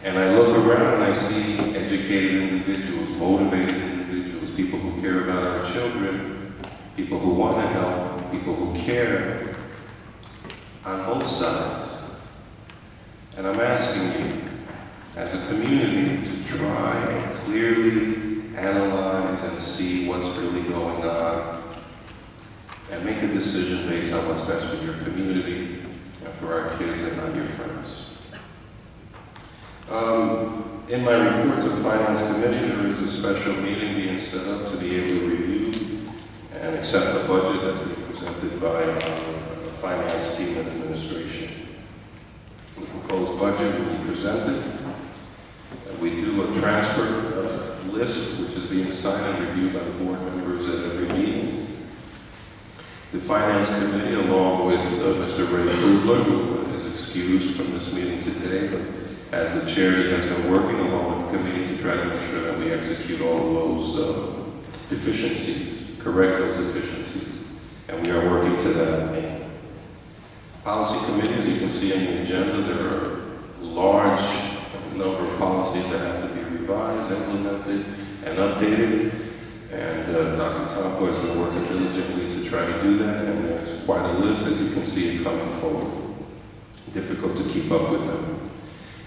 And I look around and I see educated individuals, motivated individuals, people who care about our children, people who want to help, people who care on both sides. And I'm asking you, as a community, to try and clearly analyze and see what's really going on and make a decision based on what's best for your community and for our kids and not your friends. In my report to the Finance Committee, there is a special meeting being set up to be able to review and accept the budget that's being presented by the Finance team and administration. The proposed budget will be presented. We do a transfer list, which is being signed and reviewed by the board members at every meeting. The Finance Committee, along with Mr. Ray Kugler, who is excused from this meeting today, but as the chair, he has been working along with the committee to try to make sure that we execute all of those deficiencies, correct those deficiencies, and we are working to that end. Policy committee, as you can see on the agenda, there are large number of policies that have to be revised, implemented, and updated. And Dr. Tomko has been working diligently to try to do that, and there's quite a list, as you can see it coming forward. Difficult to keep up with them.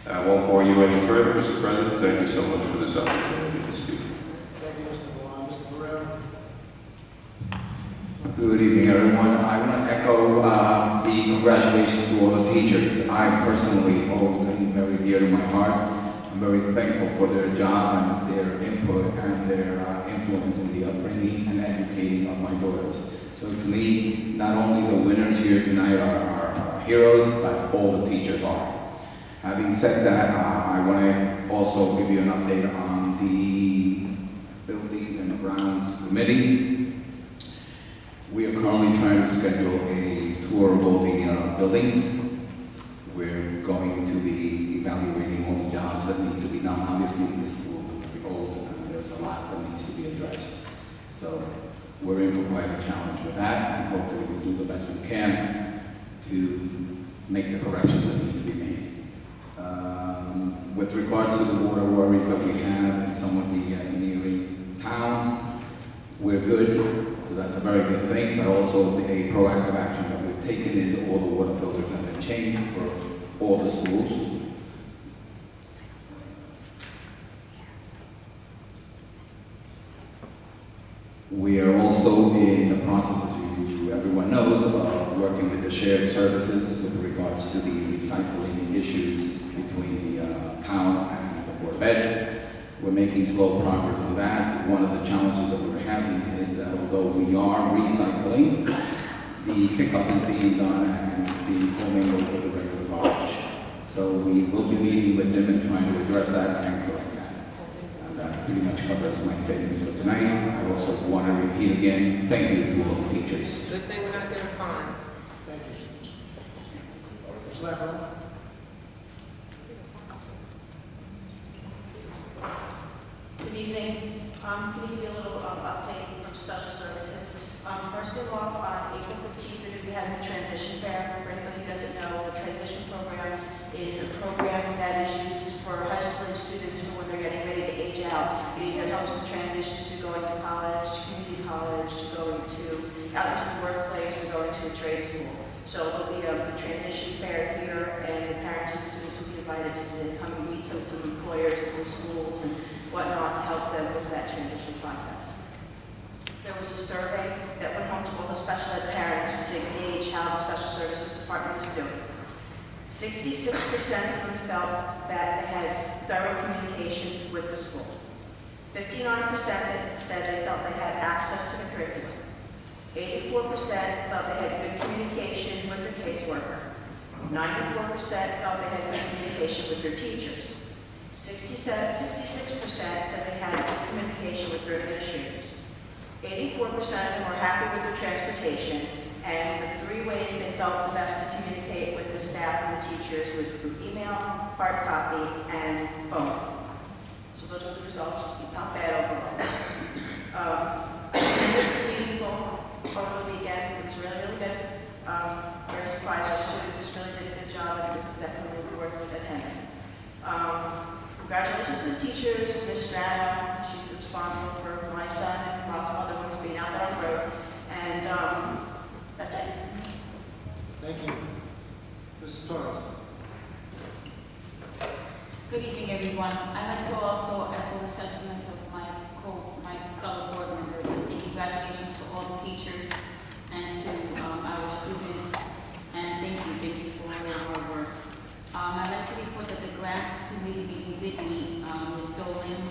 I won't bore you any further, Mr. President. Thank you so much for this opportunity to speak. Thank you, Mr. Milan. Mr. Barrera? Good evening, everyone. I want to echo the congratulations to all the teachers. I personally hold them very dear to my heart. I'm very thankful for their job and their input and their influence in the upbringing and educating of my daughters. So to me, not only the winners here tonight are heroes, but all the teachers are. Having said that, I want to also give you an update on the Buildings and Grounds Committee. We are currently trying to schedule a tour of all the buildings. We're going to be evaluating all the jobs that need to be done. Obviously, the school is very old and there's a lot that needs to be addressed. So we're in for quite a challenge with that, and hopefully we'll do the best we can to make the corrections that need to be made. With regards to the water worries that we have in some of the neighboring towns, we're good, so that's a very good thing, but also a proactive action that we've taken is all the water filters have been changed for all the schools. We are also in the process, as everyone knows, of working with the shared services with regards to the recycling issues between the town and the Board of Ed. We're making slow progress on that. One of the challenges that we're having is that although we are recycling, the pickup is being done and being commingled with the regular garbage. So we will be meeting with them and trying to address that and correct that. And that pretty much covers my statement for tonight. I also want to repeat again, thank you to all the teachers. Good thing we're not going to find. Thank you. Mr. Lambert? Good evening. Can we give you a little update from Special Services? First of all, on April 15th, we had the transition fair. For anybody who doesn't know, the transition program is a program that is used for high school students for when they're getting ready to age out. It either helps them transition to going to college, community college, to going to out into the workplace, or going to a trade school. So there'll be a transition fair here, and the parents and students will be invited to come and meet some employers and some schools and whatnot to help them with that transition process. There was a survey that went home to all the special ed parents to gauge how the special services department is doing. 66% of them felt that they had thorough communication with the school. 59% said they felt they had access to the curriculum. 84% felt they had good communication with their caseworker. 94% felt they had good communication with their teachers. 66% said they had good communication with their administrators. 84% were happy with their transportation, and the 3 ways they felt the best to communicate with the staff and the teachers was through email, hard copy, and phone. So those were the results. Not bad overall. I attended the musical over the weekend. It was really, really good. Very surprised our students really did a good job, and it was definitely worth attending. Congratulations to the teachers, to Ms. Strano. She's responsible for my son and lots of other ones being out there on the road. And that's it. Thank you. Mrs. Torres? Good evening, everyone. I'd like to also echo the sentiments of my fellow board members and say congratulations to all the teachers and to our students. And thank you for all your hard work. I'd like to report that the grants committee meeting did meet Ms. Dolan,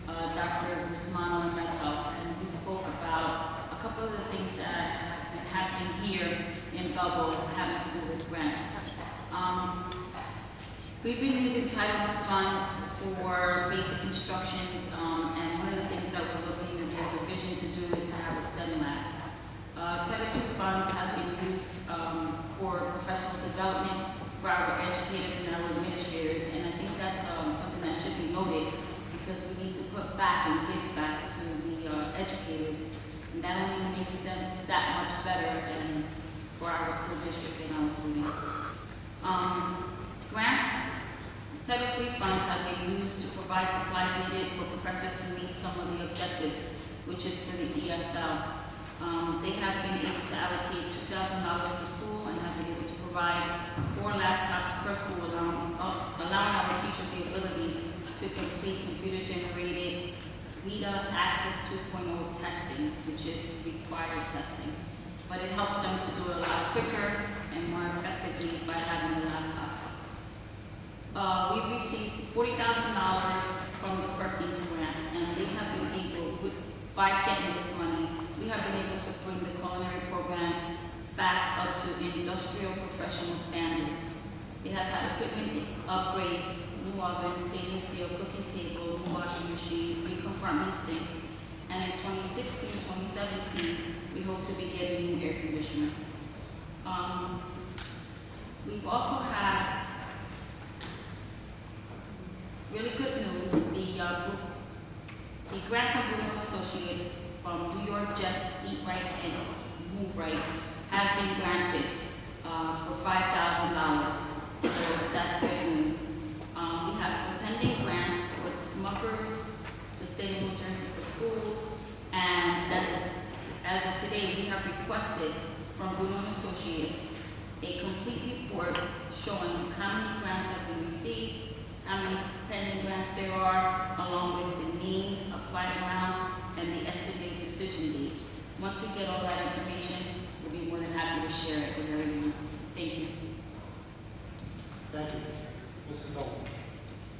Dr. Guzmano, and myself, and we spoke about a couple of the things that have been happening here in Belleville having to do with grants. We've been using Title I funds for basic instructions, and one of the things that we're looking at, there's a vision to do is to have a STEM lab. Title II funds have been used for professional development for our educators and our administrators, and I think that's something that should be noted because we need to put back and give back to the educators, and that only makes them that much better and for our school district and our students. Grants, Title III funds have been used to provide supplies needed for professors to meet some of the objectives, which is for the ESL. They have been able to allocate $2,000 per school and have been able to provide 4 laptops per school, allowing our teachers the ability to complete computer-generated WIDA Access 2.0 testing, which is required testing. but it helps them to do it a lot quicker and more effectively by having the laptops. We've received $40,000 from the Perkins grant, and we have been able, by getting this money, we have been able to bring the culinary program back up to industrial professional standards. We have had equipment upgrades, new ovens, stainless steel cooking table, new washing machine, 3-compartment sink, and in 2016, 2017, we hope to be getting new air conditioners. We've also had really good news. The grant from Bruno Associates from New York Jets Eat Right and Move Right has been granted for $5,000. So that's good news. We have some pending grants with Smuckers, Sustainable Jersey for Schools, and as of today, we have requested from Bruno Associates a complete report showing how many grants have been received, how many pending grants there are, along with the names, applied amounts, and the estimated decision date. Once we get all that information, we'll be more than happy to share it with everyone. Thank you. Thank you. Mrs. Nolan.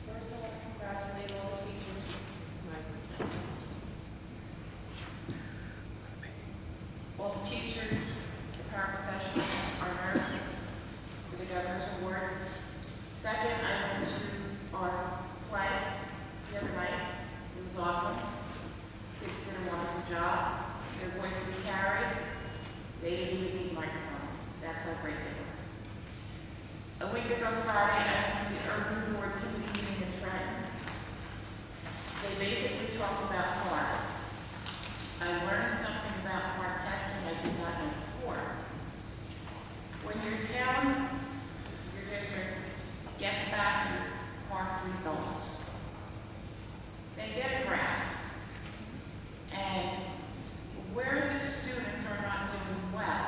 First, I want to congratulate all the teachers. All the teachers, the paraprofessionals, our nurse, for the Governor's Award. Second, I went to our play the other night. It was awesome. Kids did a wonderful job. Their voices carried. They didn't even need microphones. That's how great they were. A week ago Friday, I went to the Urban Board Committee meeting in Trenton. They basically talked about HART. I learned something about HART testing I did not know before. When your town, your district, gets back your HART results, they get a graph. And where the students are not doing well,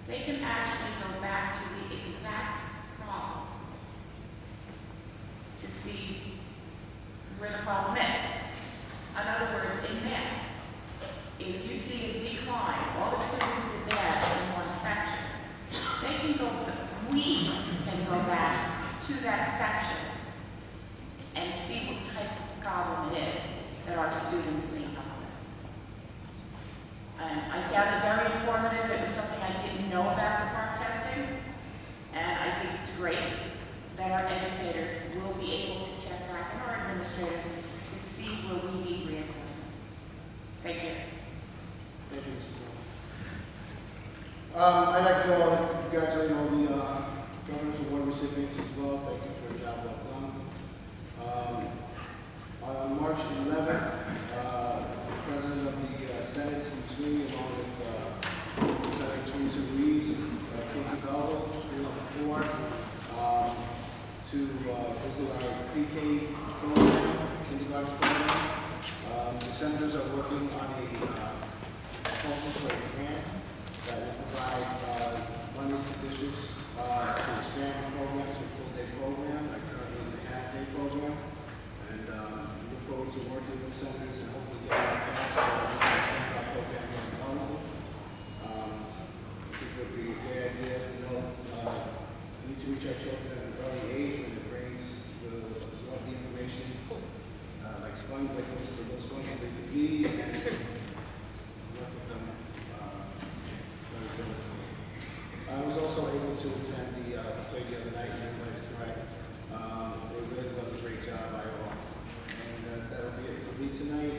they can actually go back to the exact problem to see where the problem is. In other words, in math, if you see a decline, all the students did bad in one section, we can go back to that section and see what type of problem it is that our students need help with. And I found it very informative. It was something I didn't know about the HART testing, and I think it's great that our educators will be able to check back, and our administrators, to see where we need reinforcement. Thank you. Thank you, Mr. Nolan. I'd like to congratulate all the Governor's Award recipients as well. Thank you for a job well done. On March 11th, the President of the Senate, Steve Sweeney, along with Senator Teresa Ruiz, came to Belleville, School Number 4, to visit our pre-K program, kindergarten program. The senators are working on a proposal for a grant that will provide money to districts to expand the program to a full-day program. Like currently it's a half-day program. And we look forward to working with senators and hopefully getting that passed so that we can expand our program here in Belleville. I think it would be a great idea. We know we need to reach our children at an early age when their brains will absorb the information like sponge, like those sponges they can be, and work with them very diligently. I was also able to attend the play the other night, and everybody's correct. It really was a great job by all. And that'll be it for me tonight.